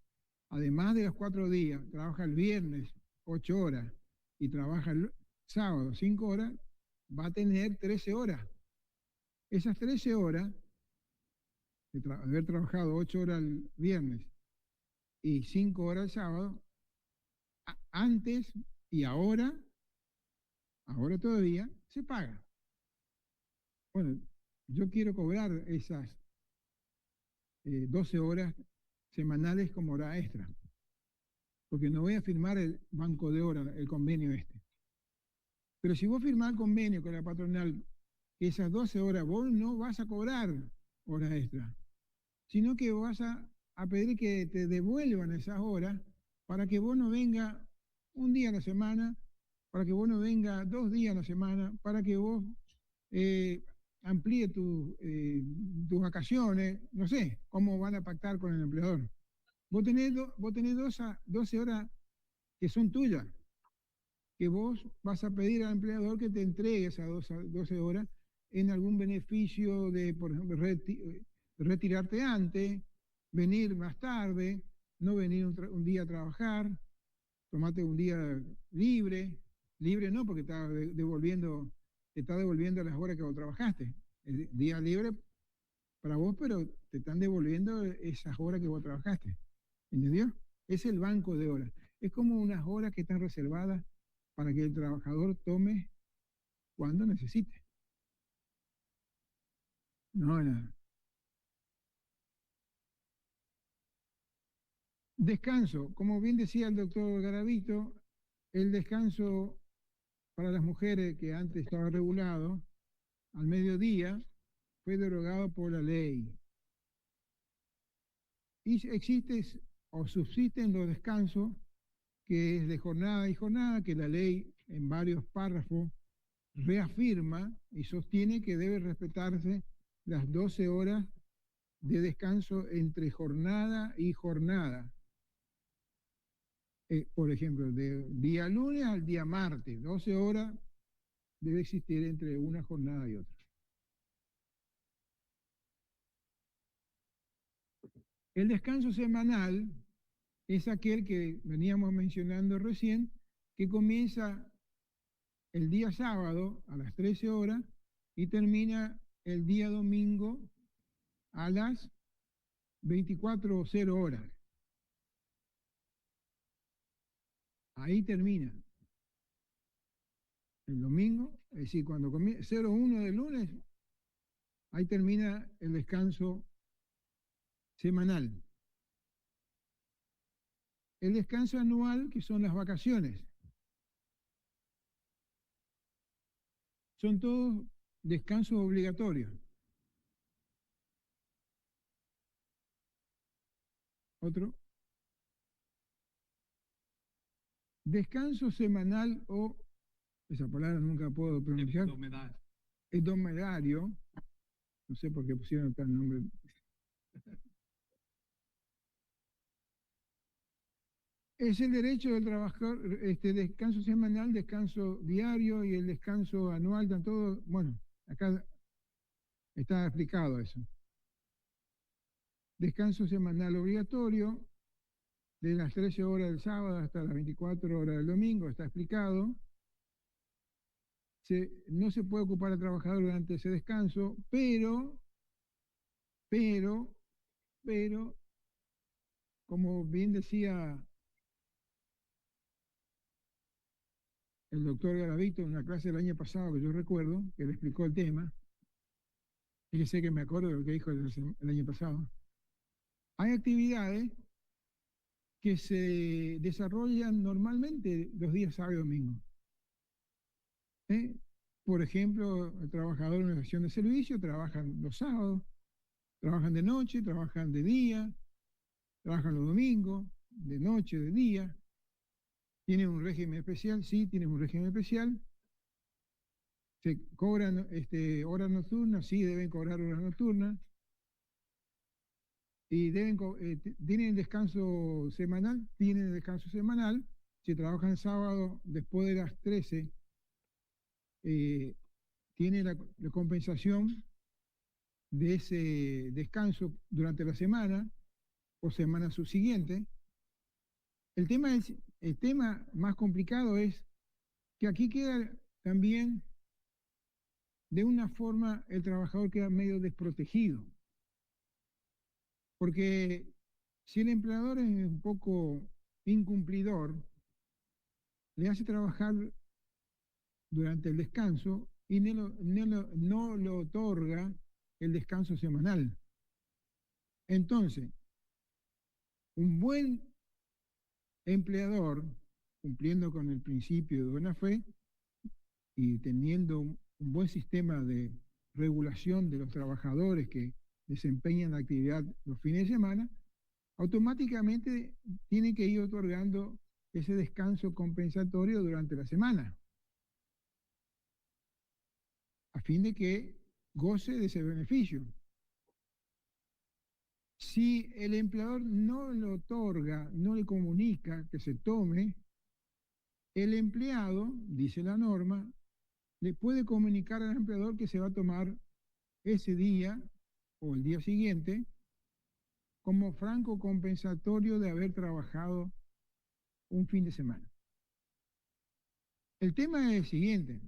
además de los 4 días, trabaja el viernes 8 horas y trabaja el sábado 5 horas, va a tener 13 horas. Esas 13 horas, de haber trabajado 8 horas el viernes y 5 horas el sábado, antes y ahora todavía, se paga. Bueno, yo quiero cobrar esas 12 horas semanales como hora extra, porque no voy a firmar el banco de horas, el convenio este. Pero si vos firmás el convenio con la patronal, que esas 12 horas vos no vas a cobrar horas extra, sino que vas a pedir que te devuelvan esas horas para que vos no venga un día a la semana, para que vos no venga 2 días a la semana, para que vos amplíe tus vacaciones, no sé cómo van a pactar con el empleador. Vos tenés 12 horas que son tuyas, que vos vas a pedir al empleador que te entregue esas 12 horas en algún beneficio de, por ejemplo, retirarte antes, venir más tarde, no venir un día a trabajar, tomate un día libre no, porque te está devolviendo las horas que vos trabajaste. El día libre para vos, pero te están devolviendo esas horas que vos trabajaste. ¿Entendió? Es el banco de horas. Es como unas horas que están reservadas para que el trabajador tome cuando necesite. No, nada. Descanso. Como bien decía el doctor Garavito, el descanso para las mujeres que antes estaba regulado al mediodía fue derogado por la ley. Y o subsisten los descansos que es de jornada y jornada, que la ley en varios párrafos reafirma y sostiene que debe respetarse las 12 horas de descanso entre jornada y jornada. Por ejemplo, de día lunes al día martes, 12 horas debe existir entre una jornada y otra. El descanso semanal es aquel que veníamos mencionando recién, que comienza el día sábado a las 13 horas y termina el día domingo a las 24:00 horas. Ahí termina. El domingo, es decir, cuando comienza 01 del lunes, ahí termina el descanso semanal. El descanso anual, que son las vacaciones. Son todos descansos obligatorios. Otro. Descanso semanal o, esa palabra nunca puedo pronunciar. Hebdomedario. No sé por qué pusieron tal nombre. Es el derecho del trabajador, descanso semanal, descanso diario y el descanso anual, están todos, bueno, acá está explicado eso. Descanso semanal obligatorio, de las 13 horas del sábado hasta las 24 horas del domingo, está explicado. No se puede ocupar al trabajador durante ese descanso, pero, como bien decía el doctor Garavito en una clase del año pasado, que yo recuerdo, que le explicó el tema, y que sé que me acuerdo de lo que dijo el año pasado, hay actividades que se desarrollan normalmente los días sábado y domingo. Por ejemplo, el trabajador en una estación de servicio trabajan los sábados, trabajan de noche, trabajan de día, trabajan los domingos, de noche, de día. ¿Tienen un régimen especial? Sí, tienen un régimen especial. ¿Se cobran horas nocturnas? Sí, deben cobrar horas nocturnas. Y ¿tienen descanso semanal? Tienen descanso semanal. Si trabajan el sábado después de las 13, tiene la compensación de ese descanso durante la semana o semana subsiguiente. El tema más complicado es que aquí queda también, de una forma, el trabajador queda medio desprotegido. Porque si el empleador es un poco incumplidor, le hace trabajar durante el descanso y no le otorga el descanso semanal. Entonces, un buen empleador, cumpliendo con el principio de buena fe y teniendo un buen sistema de regulación de los trabajadores que desempeñan la actividad los fines de semana, automáticamente tiene que ir otorgando ese descanso compensatorio durante la semana, a fin de que goce de ese beneficio. Si el empleador no le otorga, no le comunica que se tome, el empleado, dice la norma, le puede comunicar al empleador que se va a tomar ese día o el día siguiente como franco compensatorio de haber trabajado un fin de semana. El tema es el siguiente.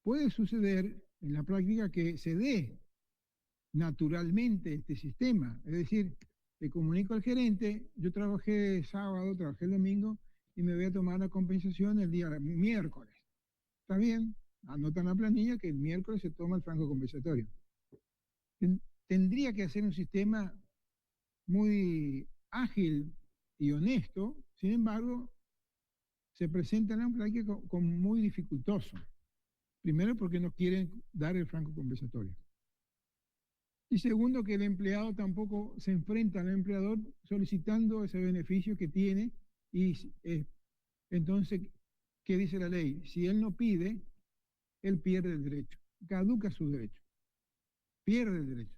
Puede suceder en la práctica que se dé naturalmente este sistema. Es decir, le comunico al gerente, yo trabajé sábado, trabajé el domingo y me voy a tomar la compensación el día miércoles. ¿Está bien? Anota en la planilla que el miércoles se toma el franco compensatorio. Tendría que hacer un sistema muy ágil y honesto, sin embargo, se presenta en la práctica como muy dificultoso. Primero, porque no quieren dar el franco compensatorio. Y segundo, que el empleado tampoco se enfrenta al empleador solicitando ese beneficio que tiene. Y entonces, ¿qué dice la ley? Si él no pide, él pierde el derecho, caduca su derecho, pierde el derecho.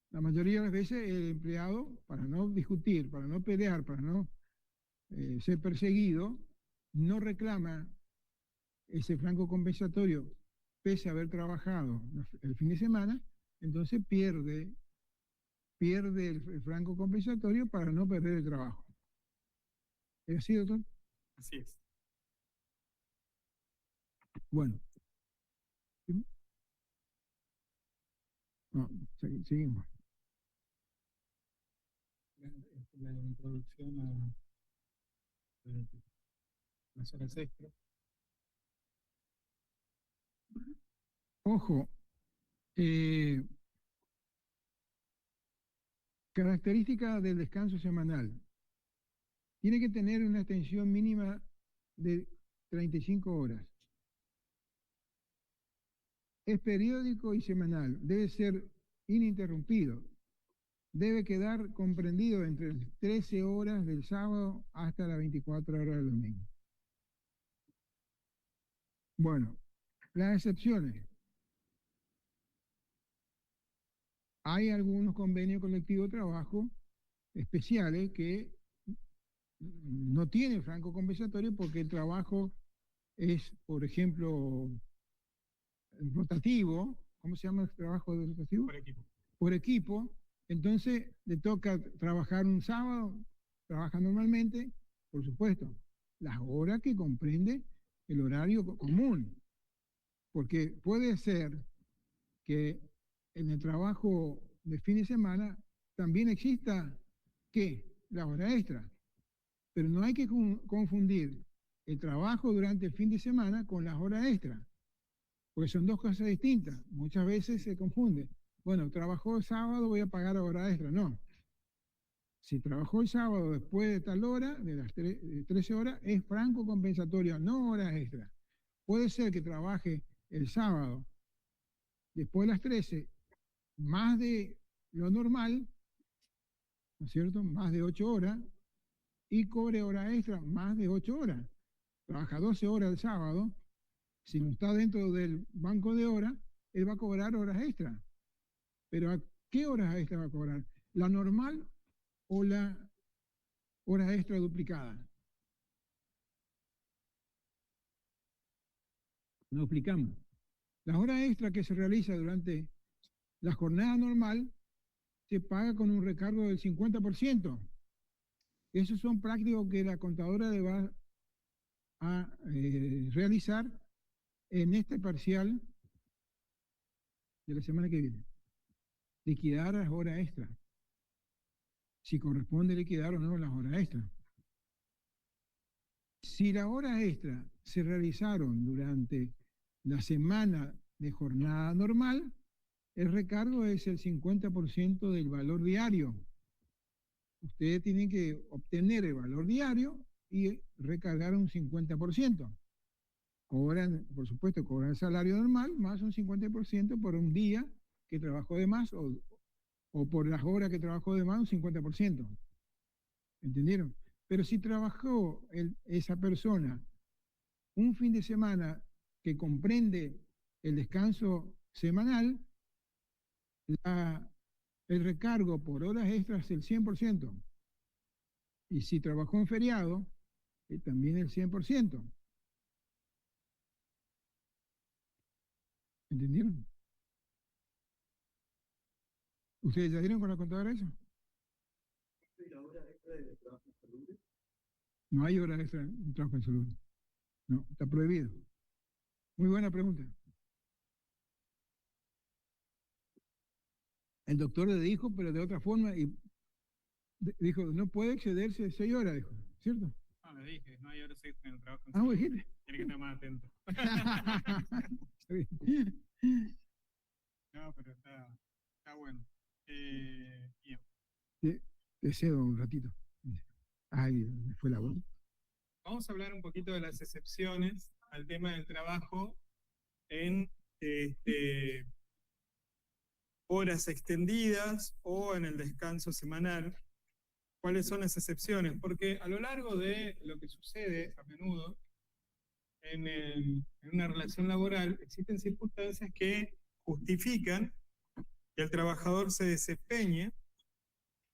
La mayoría de las veces el empleado, para no discutir, para no pelear, para no ser perseguido, no reclama ese franco compensatorio pese a haber trabajado el fin de semana, entonces pierde el franco compensatorio para no perder el trabajo. ¿Es así, doctor? Así es. Bueno. No, seguimos. La introducción a las horas extras. Ojo, característica del descanso semanal. Tiene que tener una extensión mínima de 35 horas. Es periódico y semanal. Debe ser ininterrumpido. Debe quedar comprendido entre las 13 horas del sábado hasta las 24 horas del domingo. Bueno, las excepciones. Hay algunos convenios colectivos de trabajo especiales que no tienen franco compensatorio porque el trabajo es, por ejemplo, rotativo. ¿Cómo se llama el trabajo de rotativo? Por equipo. Por equipo. Entonces le toca trabajar un sábado, trabaja normalmente, por supuesto, las horas que comprende el horario común, porque puede ser que en el trabajo de fin de semana también exista, ¿qué? La hora extra, pero no hay que confundir el trabajo durante el fin de semana con las horas extra, porque son dos cosas distintas. Muchas veces se confunde. Bueno, trabajó el sábado, voy a pagar hora extra. No. Si trabajó el sábado después de tal hora, de las 13 horas, es franco compensatorio, no horas extra. Puede ser que trabaje el sábado después de las 13, más de lo normal, ¿no es cierto? Más de 8 horas, y cobre hora extra más de 8 horas. Trabaja 12 horas el sábado, si no está dentro del banco de horas, él va a cobrar horas extra. Pero ¿a qué horas extra va a cobrar? ¿La normal o la hora extra duplicada? Nos explicamos. La hora extra que se realiza durante la jornada normal se paga con un recargo del 50%. Esos son prácticos que la contadora le va a realizar en este parcial de la semana que viene. Liquidar las horas extra. Si corresponde liquidar o no las horas extra. Si las horas extra se realizaron durante la semana de jornada normal, el recargo es el 50% del valor diario. Ustedes tienen que obtener el valor diario y recargar un 50%. Cobran, por supuesto, cobran el salario normal más un 50% por un día que trabajó de más o por las horas que trabajó de más un 50%. ¿Entendieron? Pero si trabajó esa persona un fin de semana que comprende el descanso semanal, el recargo por horas extras es el 100%. Y si trabajó en feriado, también el 100%. ¿Entendieron? ¿Ustedes ya dieron con la contadora eso? No hay hora extra en trabajo en salud. No, está prohibido. Muy buena pregunta. El doctor le dijo, pero de otra forma, y dijo, no puede excederse de 6 horas, dijo, ¿cierto? No, le dije, no hay horas extra en el trabajo. Ah, ¿vos dijiste? Tiene que estar más atento. No, pero está bueno. Bien. Te cedo un ratito. Ay, me fue la voz. Vamos a hablar un poquito de las excepciones al tema del trabajo en horas extendidas o en el descanso semanal. ¿Cuáles son las excepciones? Porque a lo largo de lo que sucede a menudo en una relación laboral, existen circunstancias que justifican que el trabajador se desempeñe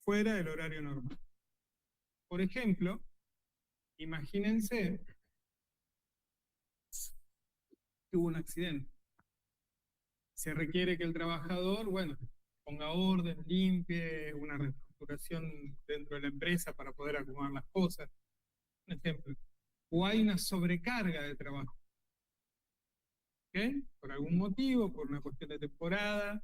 fuera del horario normal. Por ejemplo, imagínense que hubo un accidente. Se requiere que el trabajador, bueno, ponga orden, limpie, una reestructuración dentro de la empresa para poder acomodar las cosas. Un ejemplo. O hay una sobrecarga de trabajo. ¿Ok? Por algún motivo, por una cuestión de temporada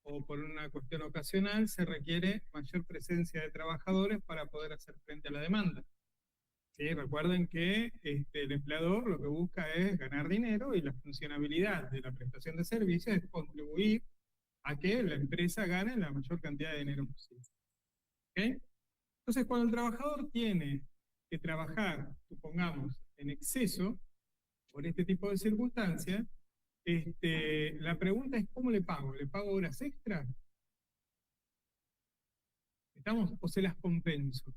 o por una cuestión ocasional, se requiere mayor presencia de trabajadores para poder hacer frente a la demanda. ¿Sí? Recuerden que el empleador lo que busca es ganar dinero y la funcionabilidad de la prestación de servicios es contribuir a que la empresa gane la mayor cantidad de dinero posible. ¿Okay? Entonces, cuando el trabajador tiene que trabajar, supongamos, en exceso, por este tipo de circunstancias, la pregunta es ¿cómo le pago? ¿Le pago horas extra? ¿Estamos? ¿O se las compenso?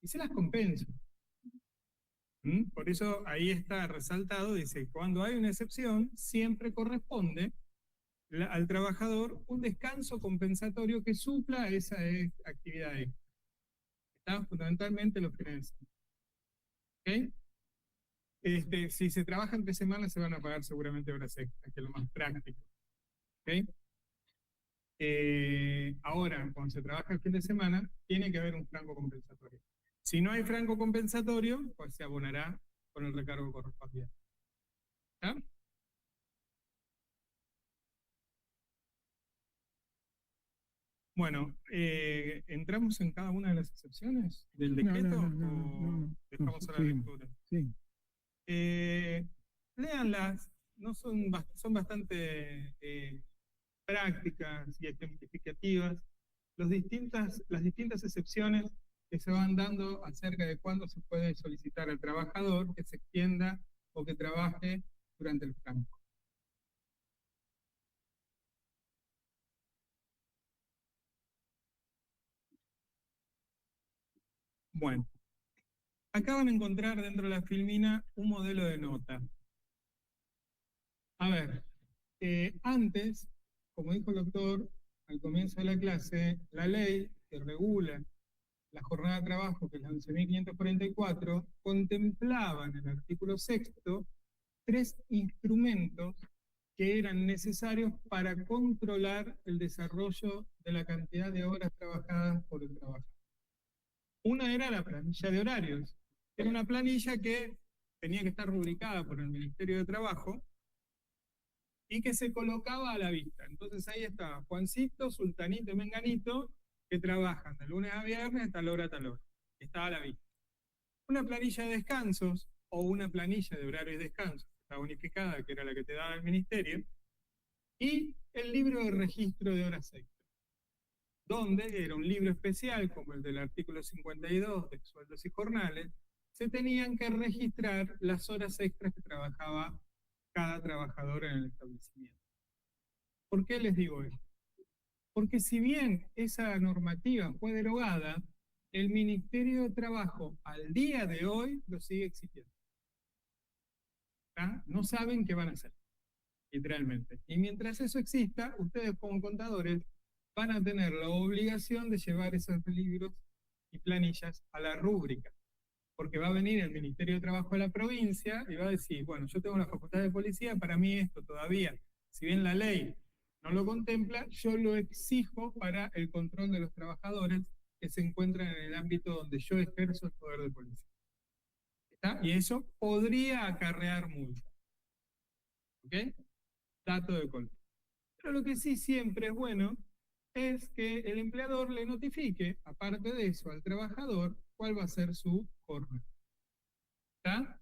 Y se las compenso. Por eso ahí está resaltado, dice, cuando hay una excepción, siempre corresponde al trabajador un descanso compensatorio que supla esa actividad extra. Está fundamentalmente los fines de semana. ¿Okay? Si se trabaja entre semanas se van a pagar seguramente horas extras, que es lo más práctico. ¿Okay? Ahora, cuando se trabaja el fin de semana, tiene que haber un franco compensatorio. Si no hay franco compensatorio, pues se abonará con el recargo correspondiente. ¿Está? Bueno, ¿entramos en cada una de las excepciones del decreto o dejamos a la lectura? Sí. Léanlas, no son bastante prácticas y ejemplificativas las distintas excepciones que se van dando acerca de cuándo se puede solicitar al trabajador que se extienda o que trabaje durante el franco. Bueno, acá van a encontrar dentro de la filmina un modelo de nota. A ver, antes, como dijo el doctor al comienzo de la clase, la ley que regula la jornada de trabajo, que es la 11.544, contemplaba en el artículo 6º 3 instrumentos que eran necesarios para controlar el desarrollo de la cantidad de horas trabajadas por el trabajador. Una era la planilla de horarios. Era una planilla que tenía que estar rubricada por el Ministerio de Trabajo y que se colocaba a la vista. Entonces ahí estaba Juancito, Sultanito y Menganito, que trabajan de lunes a viernes a tal hora a tal hora. Estaba a la vista. Una planilla de descansos o una planilla de horarios y descansos, la unificada, que era la que te daba el Ministerio, y el libro de registro de horas extras, donde era un libro especial, como el del artículo 52 de sueldos y jornales, se tenían que registrar las horas extras que trabajaba cada trabajador en el establecimiento. ¿Por qué les digo esto? Porque si bien esa normativa fue derogada, el Ministerio de Trabajo al día de hoy lo sigue exigiendo. ¿Ah? No saben qué van a hacer, literalmente. Y mientras eso exista, ustedes como contadores van a tener la obligación de llevar esos libros y planillas a la rúbrica. Porque va a venir el Ministerio de Trabajo de la provincia y va a decir, bueno, yo tengo la facultad de policía, para mí esto todavía, si bien la ley no lo contempla, yo lo exijo para el control de los trabajadores que se encuentran en el ámbito donde yo ejerzo el poder de policía. ¿Está? Y eso podría acarrear multa. ¿Ok? Dato de color. Pero lo que sí siempre es bueno es que el empleador le notifique, aparte de eso, al trabajador cuál va a ser su jornada. ¿Está?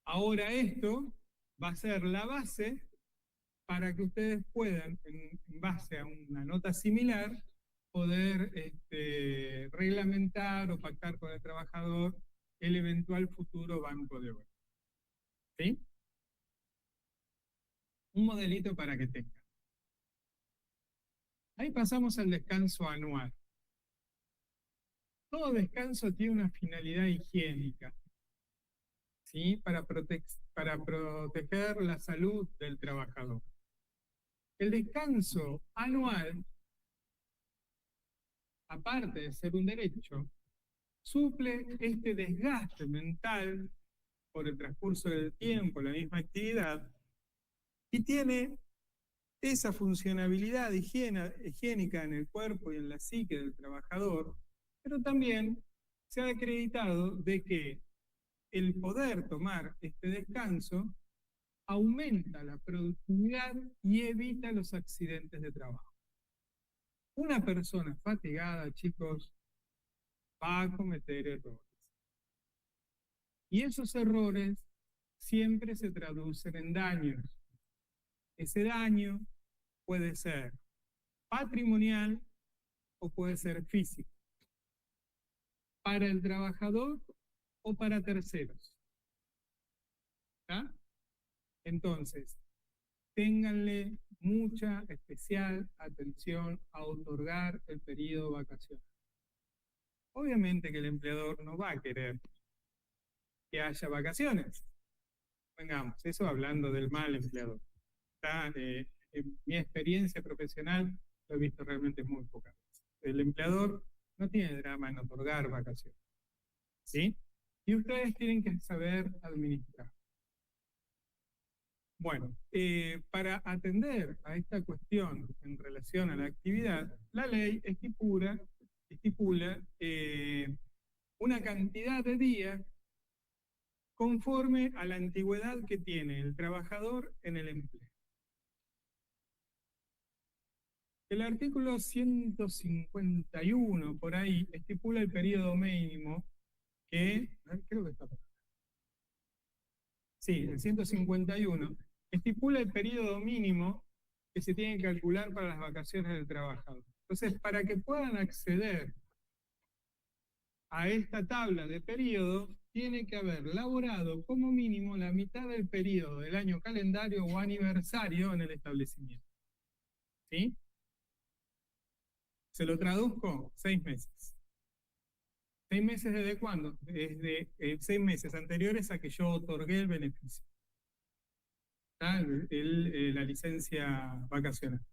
Ahora esto va a ser la base para que ustedes puedan, en base a una nota similar, poder reglamentar o pactar con el trabajador el eventual futuro banco de horas. ¿Sí? Un modelito para que tengan. Ahí pasamos al descanso anual. Todo descanso tiene una finalidad higiénica, ¿sí? Para proteger la salud del trabajador. El descanso anual, aparte de ser un derecho, suple este desgaste mental por el transcurso del tiempo, la misma actividad, y tiene esa funcionabilidad higiénica en el cuerpo y en la psique del trabajador, pero también se ha acreditado de que el poder tomar este descanso aumenta la productividad y evita los accidentes de trabajo. Una persona fatigada, chicos, va a cometer errores. Y esos errores siempre se traducen en daños. Ese daño puede ser patrimonial o puede ser físico. Para el trabajador o para terceros. ¿Está? Entonces, ténganle mucha especial atención a otorgar el periodo vacacional. Obviamente que el empleador no va a querer que haya vacaciones. Vengamos, eso hablando del mal empleador. En mi experiencia profesional lo he visto realmente muy pocas veces. El empleador no tiene drama en otorgar vacaciones. ¿Sí? Y ustedes tienen que saber administrar. Bueno, para atender a esta cuestión en relación a la actividad, la ley estipula una cantidad de días conforme a la antigüedad que tiene el trabajador en el empleo. El artículo 151, por ahí, estipula el periodo mínimo que, creo que está. Sí, el 151 estipula el periodo mínimo que se tiene que calcular para las vacaciones del trabajador. Entonces, para que puedan acceder a esta tabla de periodo, tiene que haber laborado como mínimo la mitad del periodo del año calendario o aniversario en el establecimiento. ¿Sí? Se lo traduzco, 6 meses. 6 meses ¿desde cuándo? Desde 6 meses anteriores a que yo otorgué el beneficio. La licencia vacacional.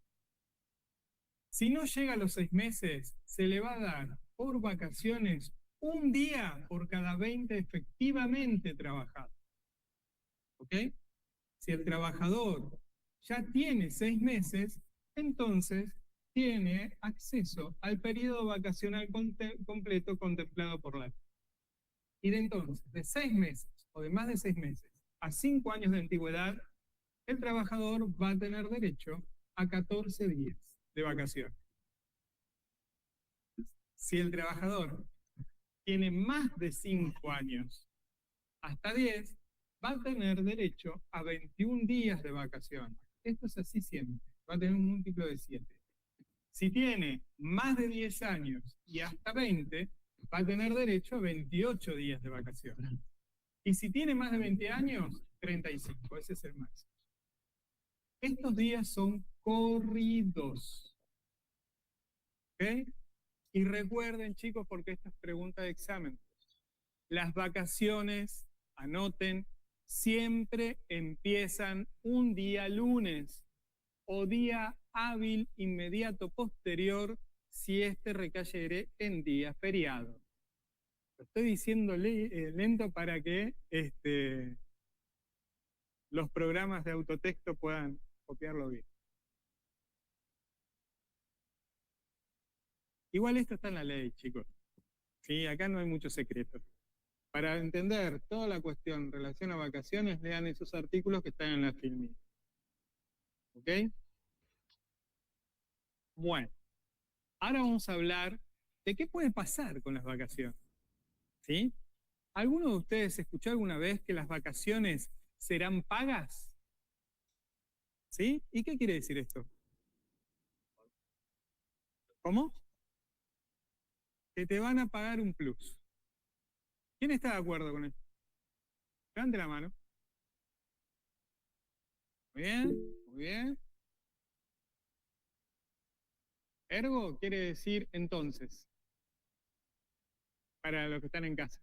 Si no llega a los 6 meses, se le va a dar por vacaciones un día por cada 20 efectivamente trabajados. ¿Ok? Si el trabajador ya tiene 6 meses, entonces tiene acceso al periodo vacacional completo contemplado por la ley. Y de entonces, de 6 meses o de más de 6 meses a 5 años de antigüedad, el trabajador va a tener derecho a 14 días de vacaciones. Si el trabajador tiene más de 5 años hasta 10, va a tener derecho a 21 días de vacaciones. Esto es así siempre, va a tener un múltiplo de 7. Si tiene más de 10 años y hasta 20, va a tener derecho a 28 días de vacaciones. Y si tiene más de 20 años, 35, ese es el máximo. Estos días son corridos. ¿Ok? Y recuerden, chicos, porque esta es pregunta de examen, las vacaciones, anoten, siempre empiezan un día lunes o día hábil inmediato posterior si este recayere en día feriado. Lo estoy diciendo lento para que los programas de autotexto puedan copiarlo bien. Igual esto está en la ley, chicos. Sí, acá no hay mucho secreto. Para entender toda la cuestión en relación a vacaciones, lean esos artículos que están en la filmina. ¿Ok? Bueno, ahora vamos a hablar de qué puede pasar con las vacaciones. ¿Sí? ¿Alguno de ustedes escuchó alguna vez que las vacaciones serán pagas? ¿Sí? ¿Y qué quiere decir esto? ¿Cómo? Que te van a pagar un plus. ¿Quién está de acuerdo con esto? Levante la mano. Muy bien, muy bien. Ergo quiere decir entonces, para los que están en casa.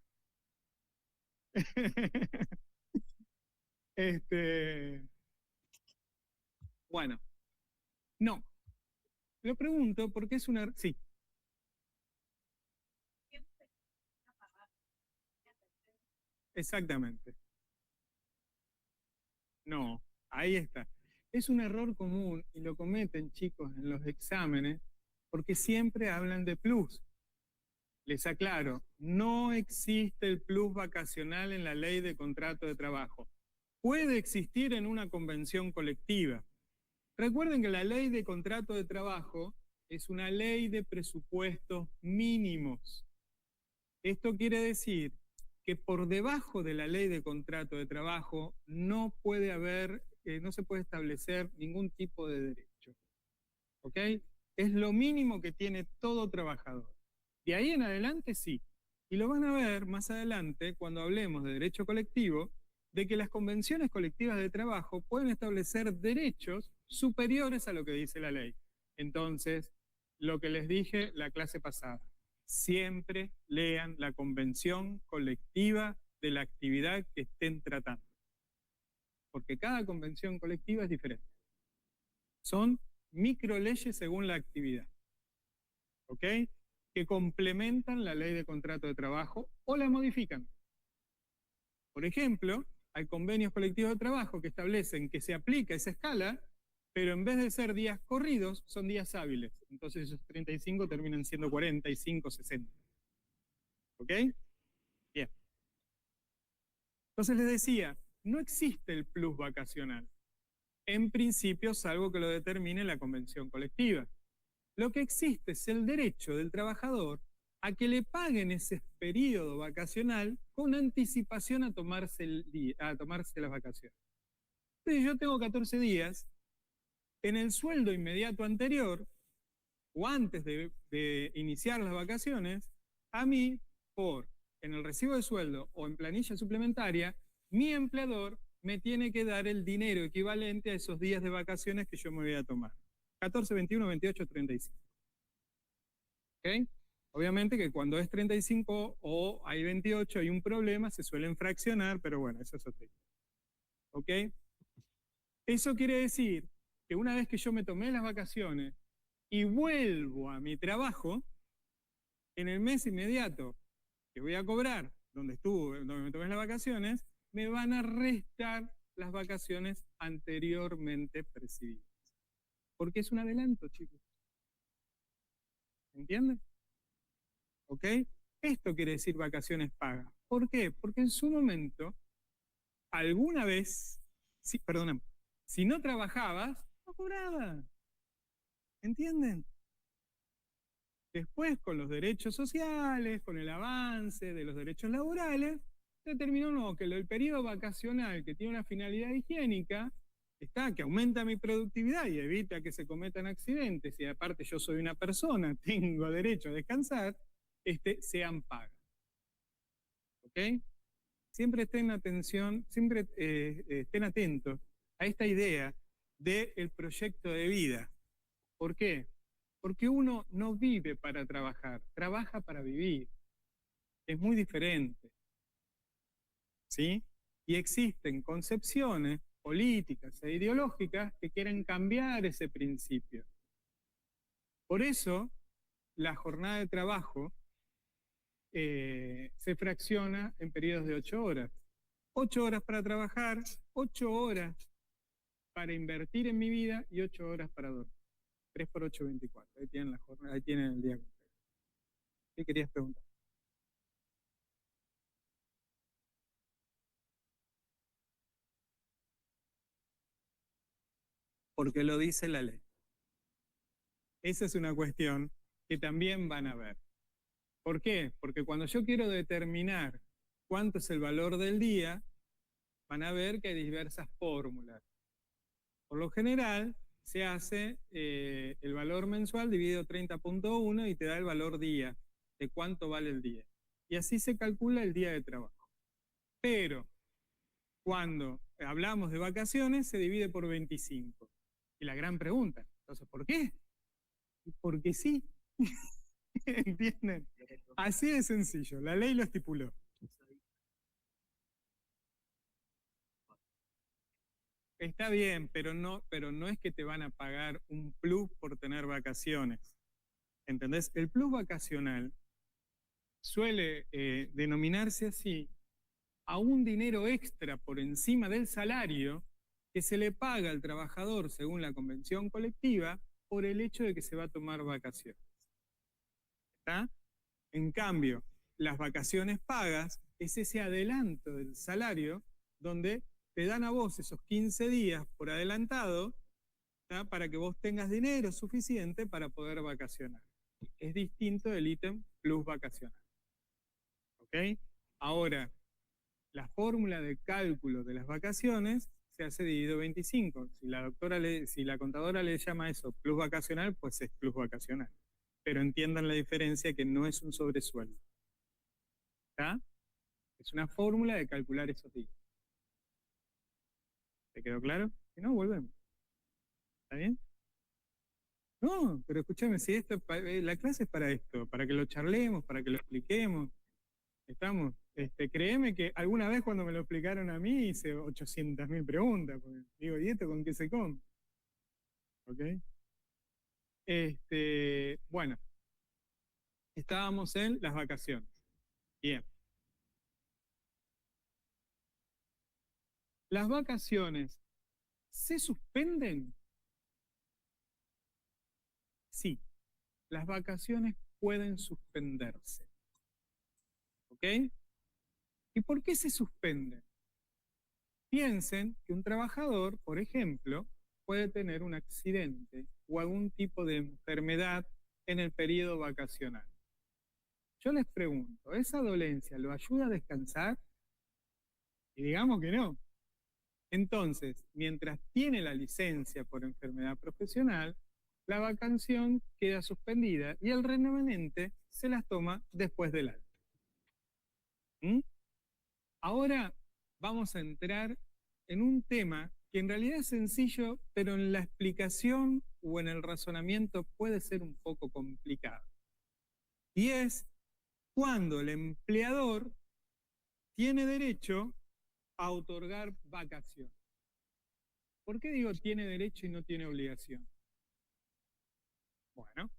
Bueno, no. Lo pregunto porque es una... Sí. Exactamente. No, ahí está. Es un error común y lo cometen, chicos, en los exámenes porque siempre hablan de plus. Les aclaro, no existe el plus vacacional en la ley de contrato de trabajo. Puede existir en una convención colectiva. Recuerden que la ley de contrato de trabajo es una ley de presupuestos mínimos. Esto quiere decir que por debajo de la ley de contrato de trabajo no puede haber, no se puede establecer ningún tipo de derecho. ¿Ok? Es lo mínimo que tiene todo trabajador. De ahí en adelante sí. Y lo van a ver más adelante cuando hablemos de derecho colectivo, de que las convenciones colectivas de trabajo pueden establecer derechos superiores a lo que dice la ley. Entonces, lo que les dije la clase pasada, siempre lean la convención colectiva de la actividad que estén tratando. Porque cada convención colectiva es diferente. Son microleyes según la actividad. ¿Ok? Que complementan la ley de contrato de trabajo o la modifican. Por ejemplo, hay convenios colectivos de trabajo que establecen que se aplica esa escala, pero en vez de ser días corridos, son días hábiles. Entonces esos 35 terminan siendo 45, 60. ¿Ok? Bien. Entonces les decía, no existe el plus vacacional. En principio, salvo que lo determine la convención colectiva. Lo que existe es el derecho del trabajador a que le paguen ese periodo vacacional con anticipación a tomarse las vacaciones. Entonces yo tengo 14 días, en el sueldo inmediato anterior, o antes de iniciar las vacaciones, a mí, en el recibo de sueldo o en planilla suplementaria, mi empleador me tiene que dar el dinero equivalente a esos días de vacaciones que yo me voy a tomar. 14, 21, 28, 35. ¿Ok? Obviamente que cuando es 35 o hay 28 hay un problema, se suelen fraccionar, pero bueno, eso es otra cosa. ¿Ok? Eso quiere decir que una vez que yo me tomé las vacaciones y vuelvo a mi trabajo, en el mes inmediato que voy a cobrar, donde me tomé las vacaciones, me van a restar las vacaciones anteriormente percibidas. Porque es un adelanto, chicos. ¿Entienden? ¿Ok? Esto quiere decir vacaciones pagas. ¿Por qué? Porque en su momento, alguna vez, perdóname, si no trabajabas, no cobrabas. ¿Entienden? Después, con los derechos sociales, con el avance de los derechos laborales, se determinó que el periodo vacacional que tiene una finalidad higiénica, que aumenta mi productividad y evita que se cometan accidentes, y aparte yo soy una persona, tengo derecho a descansar, sean pagas. ¿Ok? Siempre estén atentos a esta idea del proyecto de vida. ¿Por qué? Porque uno no vive para trabajar, trabaja para vivir. Es muy diferente. ¿Sí? Y existen concepciones políticas e ideológicas que quieren cambiar ese principio. Por eso, la jornada de trabajo se fracciona en periodos de 8 horas. 8 horas para trabajar, 8 horas para invertir en mi vida y 8 horas para dormir. 3 por 8, 24. Ahí tienen la jornada, ahí tienen el día completo. ¿Qué querías preguntar? Porque lo dice la ley. Esa es una cuestión que también van a ver. ¿Por qué? Porque cuando yo quiero determinar cuánto es el valor del día, van a ver que hay diversas fórmulas. Por lo general, se hace el valor mensual dividido 30.1 y te da el valor día, de cuánto vale el día. Y así se calcula el día de trabajo. Pero cuando hablamos de vacaciones, se divide por 25. Y la gran pregunta, entonces, ¿por qué? Porque sí. ¿Entienden? Así de sencillo, la ley lo estipuló. Está bien, pero no es que te van a pagar un plus por tener vacaciones. ¿Entendés? El plus vacacional suele denominarse así a un dinero extra por encima del salario que se le paga al trabajador según la convención colectiva por el hecho de que se va a tomar vacaciones. ¿Está? En cambio, las vacaciones pagas es ese adelanto del salario donde te dan a vos esos 15 días por adelantado, ¿tá? Para que vos tengas dinero suficiente para poder vacacionar. Es distinto del ítem plus vacacional. ¿Ok? Ahora, la fórmula de cálculo de las vacaciones se hace dividido 25. Si la contadora le llama eso plus vacacional, pues es plus vacacional. Pero entiendan la diferencia, que no es un sobresueldo. ¿Está? Es una fórmula de calcular esos días. ¿Te quedó claro? Si no, volvemos. ¿Está bien? No, pero escúchame, si la clase es para esto, para que lo charlemos, para que lo expliquemos. Estamos. Créeme que alguna vez cuando me lo explicaron a mí hice 800.000 preguntas. Porque digo, ¿y esto con qué se come? ¿Ok? Bueno, estábamos en las vacaciones. Bien. ¿Las vacaciones se suspenden? Sí, las vacaciones pueden suspenderse. ¿Ok? ¿Y por qué se suspenden? Piensen que un trabajador, por ejemplo, puede tener un accidente o algún tipo de enfermedad en el periodo vacacional. Yo les pregunto, ¿esa dolencia lo ayuda a descansar? Y digamos que no. Entonces, mientras tiene la licencia por enfermedad profesional, la vacación queda suspendida y el remanente se las toma después del alta. ¿Mm? Ahora vamos a entrar en un tema que en realidad es sencillo, pero en la explicación o en el razonamiento puede ser un poco complicado. Y es cuando el empleador tiene derecho a otorgar vacaciones. ¿Por qué digo tiene derecho y no tiene obligación? Bueno,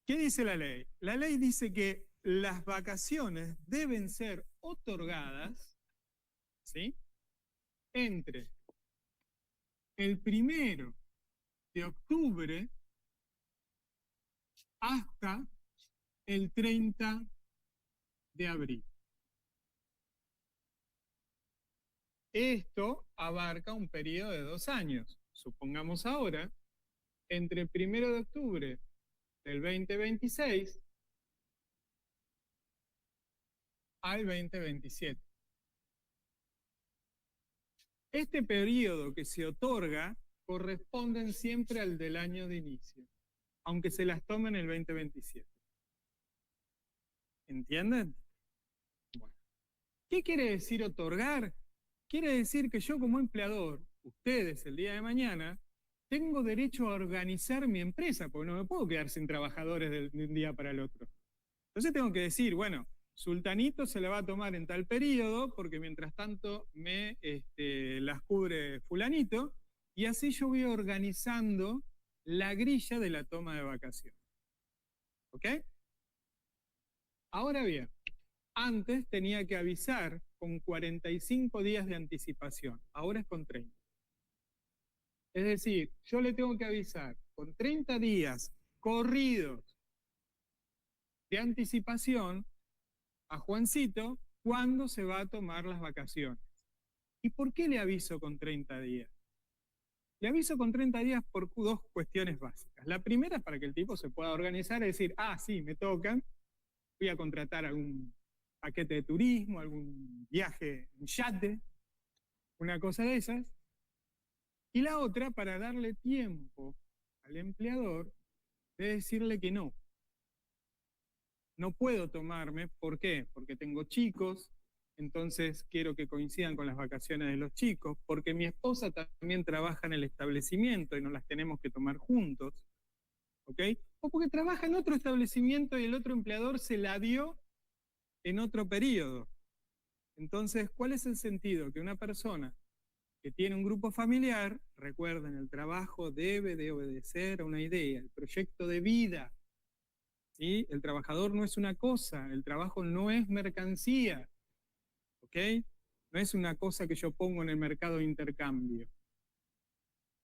¿qué dice la ley? La ley dice que las vacaciones deben ser otorgadas, ¿sí?, entre el 1 de octubre hasta el 30 de abril. Esto abarca un periodo de 2 años. Supongamos ahora, entre el 1 de octubre del 2026 al 2027. Este periodo que se otorga corresponden siempre al del año de inicio, aunque se las tomen el 2027. ¿Entienden? Bueno. ¿Qué quiere decir otorgar? Quiere decir que yo como empleador, ustedes el día de mañana, tengo derecho a organizar mi empresa, porque no me puedo quedar sin trabajadores de un día para el otro. Entonces tengo que decir, bueno, Sultanito se la va a tomar en tal periodo, porque mientras tanto me las cubre fulanito, y así yo voy organizando la grilla de la toma de vacaciones. ¿Ok? Ahora bien, antes tenía que avisar con 45 días de anticipación, ahora es con 30. Es decir, yo le tengo que avisar con 30 días corridos de anticipación a Juancito cuándo se va a tomar las vacaciones. ¿Y por qué le aviso con 30 días? Le aviso con 30 días por 2 cuestiones básicas. La primera es para que el tipo se pueda organizar y decir, ah, sí, me tocan, voy a contratar algún paquete de turismo, algún viaje en yate, una cosa de esas. Y la otra para darle tiempo al empleador de decirle que no. No puedo tomarme, ¿por qué? Porque tengo chicos, entonces quiero que coincidan con las vacaciones de los chicos, porque mi esposa también trabaja en el establecimiento y nos las tenemos que tomar juntos, ¿ok? O porque trabaja en otro establecimiento y el otro empleador se la dio en otro periodo. Entonces, ¿cuál es el sentido? Que una persona que tiene un grupo familiar, recuerden, el trabajo debe de obedecer a una idea, el proyecto de vida. ¿Sí? El trabajador no es una cosa, el trabajo no es mercancía, ¿ok? No es una cosa que yo pongo en el mercado de intercambio.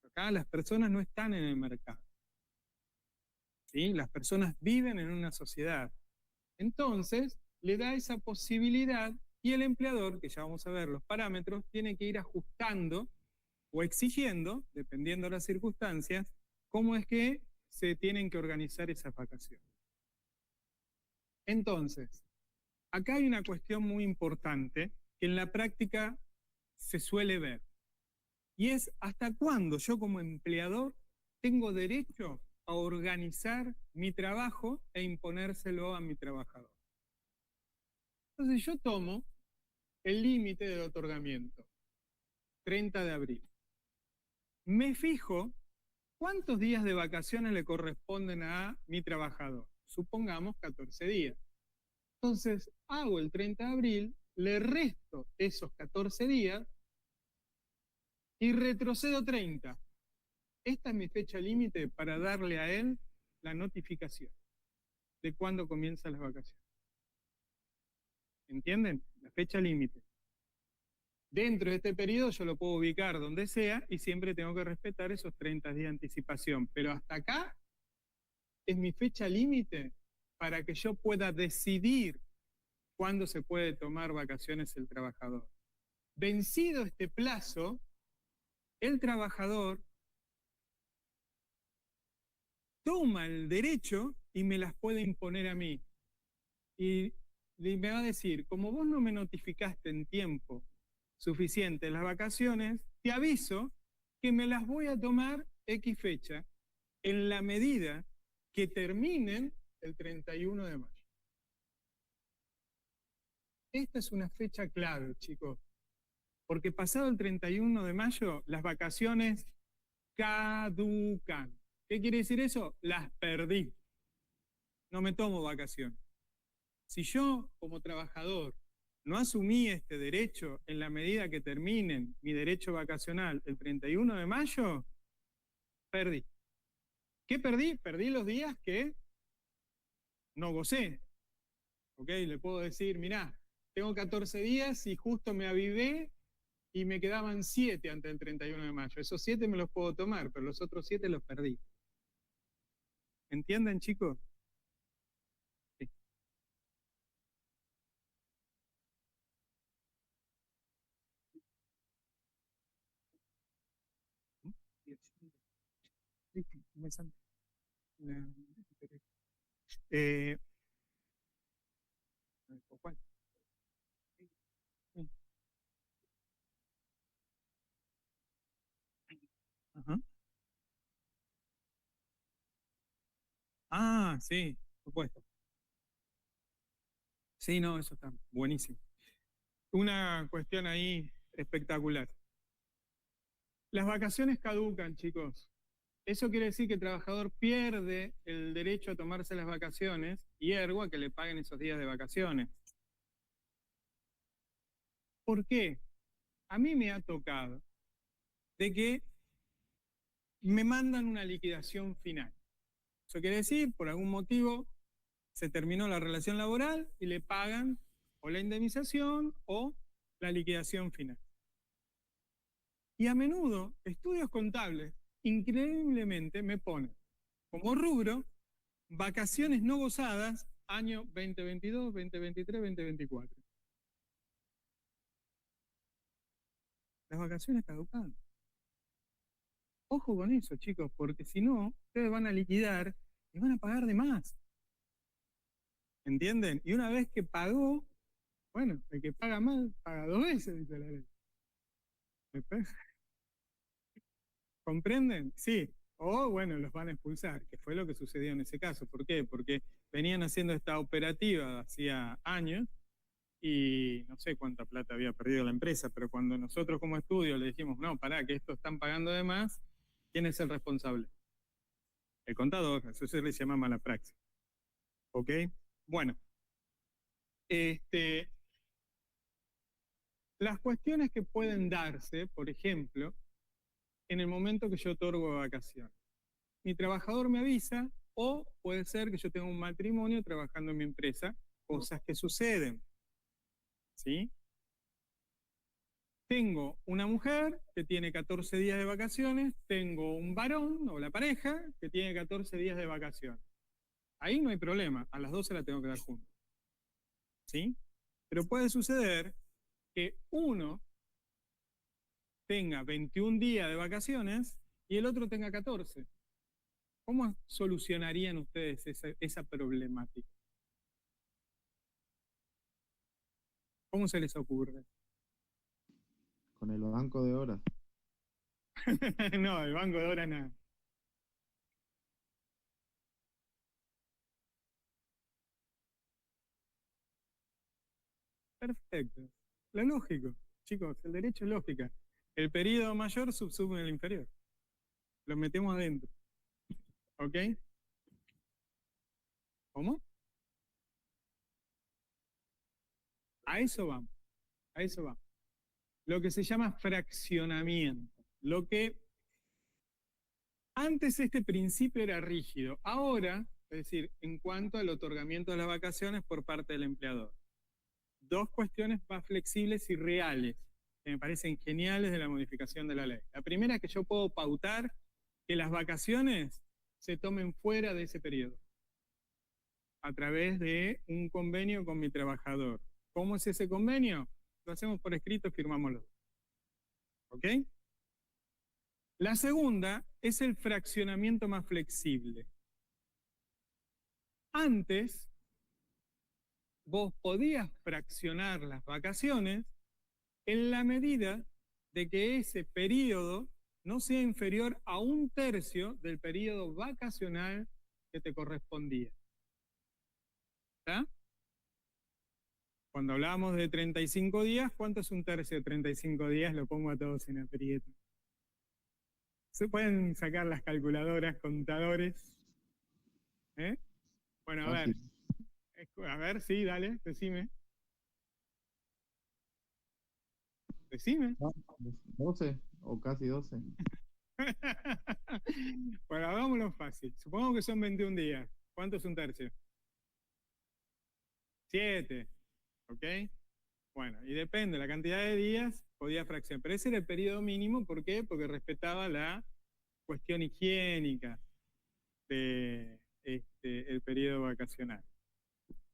Acá las personas no están en el mercado, ¿sí? Las personas viven en una sociedad. Entonces, le da esa posibilidad y el empleador, que ya vamos a ver los parámetros, tiene que ir ajustando o exigiendo, dependiendo de las circunstancias, cómo es que se tienen que organizar esas vacaciones. Entonces, acá hay una cuestión muy importante que en la práctica se suele ver, y es hasta cuándo yo como empleador tengo derecho a organizar mi trabajo e imponérselo a mi trabajador. Entonces yo tomo el límite del otorgamiento, 30 de abril. Me fijo cuántos días de vacaciones le corresponden a mi trabajador. Supongamos 14 días. Entonces hago el 30 de abril, le resto esos 14 días y retrocedo 30. Esta es mi fecha límite para darle a él la notificación de cuándo comienzan las vacaciones. ¿Entienden? La fecha límite. Dentro de este periodo yo lo puedo ubicar donde sea y siempre tengo que respetar esos 30 días de anticipación. Pero hasta acá es mi fecha límite para que yo pueda decidir cuándo se puede tomar vacaciones el trabajador. Vencido este plazo, el trabajador toma el derecho y me las puede imponer a mí. Y me va a decir, como vos no me notificaste en tiempo suficiente las vacaciones, te aviso que me las voy a tomar X fecha en la medida que terminen el 31 de mayo. Esta es una fecha clave, chicos, porque pasado el 31 de mayo, las vacaciones caducan. ¿Qué quiere decir eso? Las perdí. No me tomo vacaciones. Si yo, como trabajador, no asumí este derecho en la medida que terminen mi derecho vacacional el 31 de mayo, perdí. ¿Qué perdí? Perdí los días que no gocé. ¿Ok? Le puedo decir, mirá, tengo 14 días y justo me avivé y me quedaban 7 antes del 31 de mayo. Esos 7 me los puedo tomar, pero los otros 7 los perdí. ¿Entienden, chicos? Sí. ¿Cuál? Ajá. Ah, sí, por supuesto. Sí, no, eso está buenísimo. Una cuestión ahí espectacular. Las vacaciones caducan, chicos. Eso quiere decir que el trabajador pierde el derecho a tomarse las vacaciones y ergo a que le paguen esos días de vacaciones. ¿Por qué? A mí me ha tocado de que me mandan una liquidación final. Eso quiere decir, por algún motivo, se terminó la relación laboral y le pagan o la indemnización o la liquidación final. Y a menudo, estudios contables, increíblemente, me ponen como rubro vacaciones no gozadas año 2022, 2023, 2024. Las vacaciones caducan. Ojo con eso, chicos, porque si no, ustedes van a liquidar y van a pagar de más. ¿Entienden? Y una vez que pagó, bueno, el que paga más, paga 2 veces, dice la ley. ¿Comprenden? Sí. O, bueno, los van a expulsar, que fue lo que sucedió en ese caso. ¿Por qué? Porque venían haciendo esta operativa hacía años y no sé cuánta plata había perdido la empresa, pero cuando nosotros como estudio le dijimos, no, pará, que esto están pagando de más, ¿quién es el responsable? El contador, eso se le llama mala praxis. ¿Ok? Bueno, las cuestiones que pueden darse, por ejemplo, en el momento que yo otorgo vacaciones. Mi trabajador me avisa, o puede ser que yo tenga un matrimonio trabajando en mi empresa, cosas que suceden. ¿Sí? Tengo una mujer que tiene 14 días de vacaciones, tengo un varón o la pareja que tiene 14 días de vacaciones. Ahí no hay problema, a las 12 la tengo que dar juntos. ¿Sí? Pero puede suceder que uno tenga 21 días de vacaciones y el otro tenga 14. ¿Cómo solucionarían ustedes esa problemática? ¿Cómo se les ocurre? Con el banco de horas. No, el banco de horas nada. Perfecto. Lo lógico, chicos, el derecho es lógica. El periodo mayor subsume el inferior. Lo metemos adentro. ¿Ok? ¿Cómo? A eso vamos. A eso vamos. Lo que se llama fraccionamiento. Lo que antes este principio era rígido. Ahora, es decir, en cuanto al otorgamiento de las vacaciones por parte del empleador. Dos cuestiones más flexibles y reales. que me parecen geniales de la modificación de la ley. La primera es que yo puedo pautar que las vacaciones se tomen fuera de ese periodo, a través de un convenio con mi trabajador. ¿Cómo es ese convenio? Lo hacemos por escrito, firmámoslo. ¿Ok? La segunda es el fraccionamiento más flexible. Antes, vos podías fraccionar las vacaciones en la medida de que ese periodo no sea inferior a 1/3 del periodo vacacional que te correspondía. ¿Está? Cuando hablábamos de 35 días, ¿cuánto es 1/3 de 35 días? Lo pongo a todos en aprieto. ¿Se pueden sacar las calculadoras, contadores? ¿Eh? Bueno, Fácil. a ver, sí, dale, decime. Decime. 12 o casi 12. Bueno, hagámoslo fácil. Supongamos que son 21 días. ¿Cuánto es 1/3? 7. ¿Ok? Bueno, y depende, la cantidad de días podía fraccionar. Pero ese era el periodo mínimo, ¿por qué? Porque respetaba la cuestión higiénica del periodo vacacional.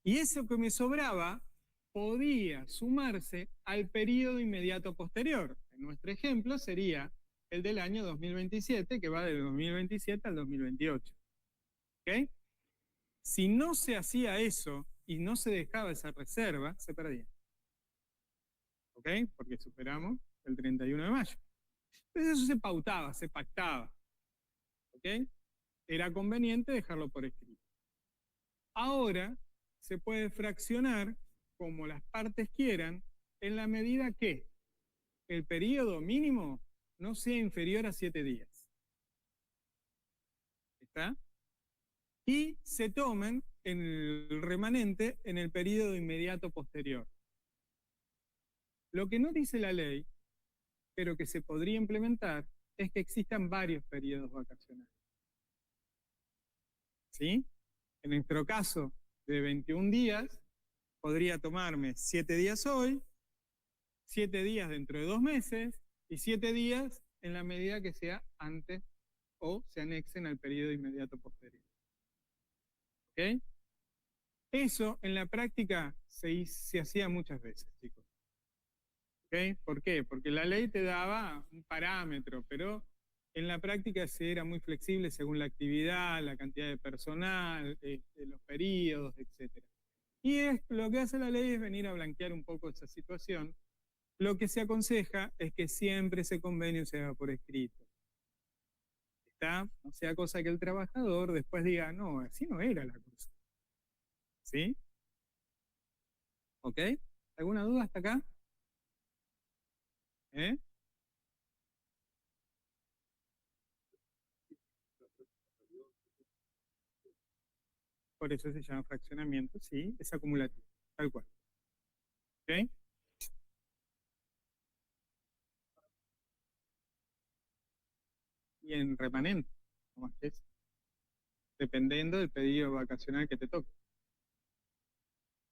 Y eso que me sobraba podía sumarse al periodo inmediato posterior. En nuestro ejemplo sería el del año 2027, que va del 2027 al 2028. ¿Ok? Si no se hacía eso y no se dejaba esa reserva, se perdía. ¿Ok? Porque superamos el 31 de mayo. Entonces eso se pautaba, se pactaba. ¿Ok? Era conveniente dejarlo por escrito. Ahora se puede fraccionar como las partes quieran, en la medida que el periodo mínimo no sea inferior a 7 días. ¿Está? Y se tomen en el remanente en el periodo inmediato posterior. Lo que no dice la ley, pero que se podría implementar, es que existan varios periodos vacacionales. ¿Sí? En nuestro caso de 21 días, podría tomarme 7 días hoy, 7 días dentro de 2 meses y 7 días en la medida que sea antes o se anexen al periodo inmediato posterior. ¿Ok? Eso en la práctica se hacía muchas veces, chicos. ¿Ok? ¿Por qué? Porque la ley te daba un parámetro, pero en la práctica se era muy flexible según la actividad, la cantidad de personal, los periodos, etc. Y lo que hace la ley es venir a blanquear un poco esa situación. Lo que se aconseja es que siempre ese convenio se haga por escrito. ¿Está? No sea cosa que el trabajador después diga, no, así no era la cosa. ¿Sí? ¿Ok? ¿Alguna duda hasta acá? ¿Eh? Por eso se llama fraccionamiento, sí, es acumulativo, tal cual. ¿Ok? Y en remanente, no más que eso, dependiendo del pedido vacacional que te toque.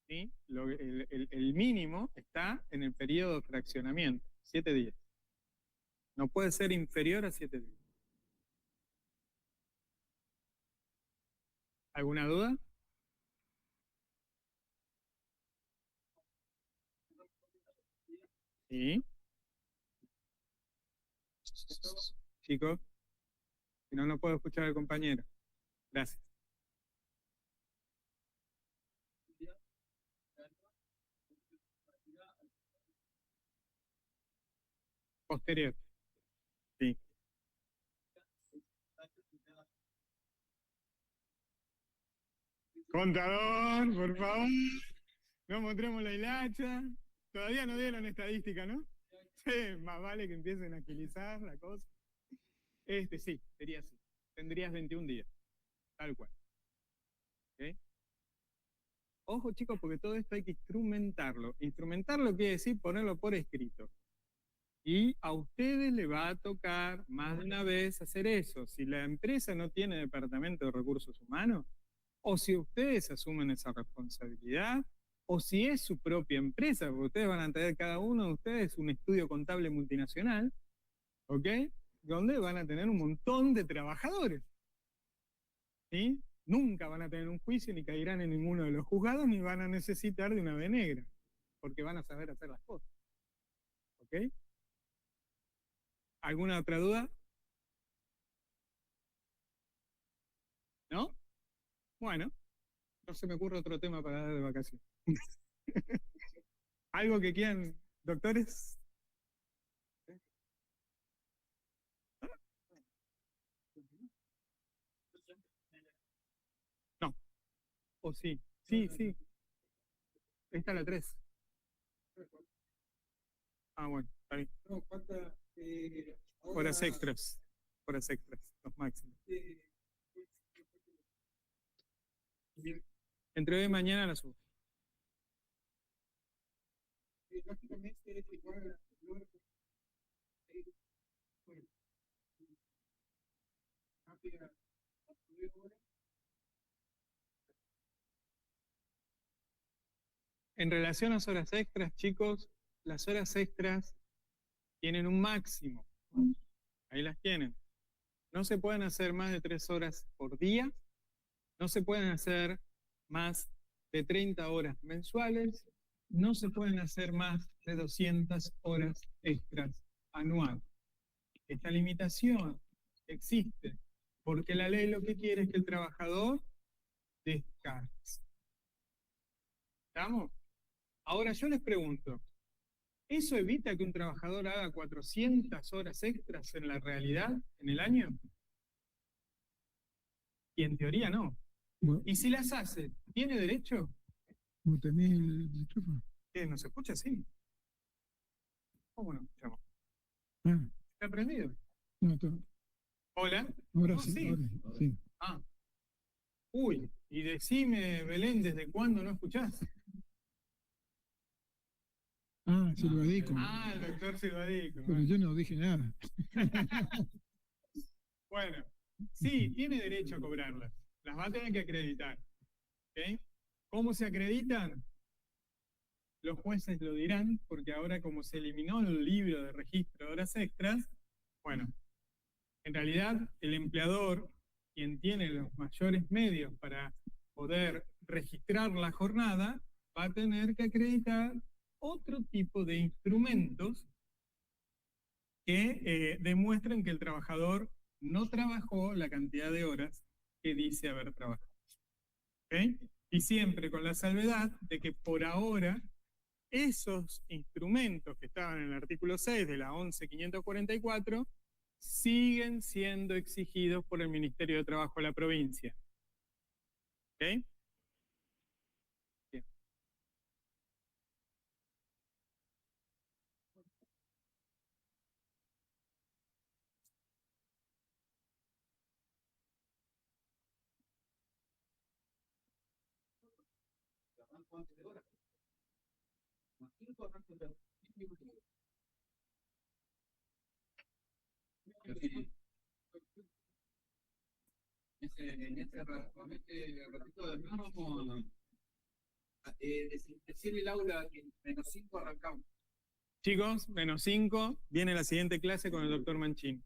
¿Sí? El mínimo está en el periodo de fraccionamiento, 7 días. No puede ser inferior a 7 días. ¿Alguna duda? Sí. Chicos, si no, no puedo escuchar al compañero. Gracias. Posterior. Sí. Contador, por favor. No mostremos la hilacha. Todavía no dieron estadística, ¿no? Sí, más vale que empiecen a agilizar la cosa. Sí, sería así. Tendrías 21 días. Tal cual. ¿Ok? Ojo, chicos, porque todo esto hay que instrumentarlo. Instrumentarlo quiere decir ponerlo por escrito. Y a ustedes le va a tocar más de una vez hacer eso. Si la empresa no tiene departamento de recursos humanos, o si ustedes asumen esa responsabilidad, o si es su propia empresa, porque ustedes van a tener cada uno de ustedes un estudio contable multinacional, ¿ok? Donde van a tener un montón de trabajadores, ¿sí? Nunca van a tener un juicio, ni caerán en ninguno de los juzgados, ni van a necesitar de una B negra, porque van a saber hacer las cosas, ¿ok? ¿Alguna otra duda? ¿No? Bueno, no se me ocurre otro tema para dar de vacaciones. ¿Algo que quieran, doctores? No. ¿O sí? Sí, sí. Esta es la 3. Ah, bueno, está bien. Horas extras. Horas extras, los máximos. Entre hoy y mañana la subo. En relación a las horas extras, chicos, las horas extras tienen un máximo. Ahí las tienen. No se pueden hacer más de 3 horas por día. No se pueden hacer más de 30 horas mensuales. No se pueden hacer más de 200 horas extras anuales. Esta limitación existe porque la ley lo que quiere es que el trabajador descanse. ¿Estamos? Ahora yo les pregunto, ¿eso evita que un trabajador haga 400 horas extras en la realidad, en el año? Y en teoría no. Bueno, ¿Y si las hace, tiene derecho? ¿no tenés el micrófono? ¿Qué? ¿No se escucha así? ¿Cómo no escuchamos? Ah, ¿Está prendido? no, ¿Hola? ahora No, sí, sí. ahora sí. Ah. Uy, y decime, Belén, ¿desde cuándo no escuchás? Ah, Silvadico. Ah, el doctor Silvadico. Pero yo no dije nada. Bueno, sí, tiene derecho a cobrarlas. Las va a tener que acreditar. ¿Ok? ¿Cómo se acreditan? Los jueces lo dirán, porque ahora como se eliminó el libro de registro de horas extras, bueno, en realidad el empleador, quien tiene los mayores medios para poder registrar la jornada, va a tener que acreditar otro tipo de instrumentos que demuestren que el trabajador no trabajó la cantidad de horas que dice haber trabajado. ¿Ok? Y siempre con la salvedad de que por ahora esos instrumentos que estaban en el artículo 6 de la 11.544 siguen siendo exigidos por el Ministerio de Trabajo de la provincia. ¿Ok? Bien. En este ratito de más vamos a decir el aula que menos 5 arrancamos. Chicos, menos 5, viene la siguiente clase con el doctor Mancini.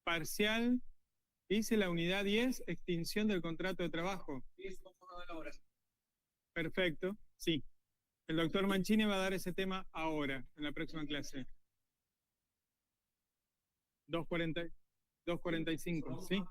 Parcial, dice la unidad 10, extinción del contrato de trabajo. Perfecto, sí. El doctor Mancini va a dar ese tema ahora, en la próxima clase. 2:45, ¿sí?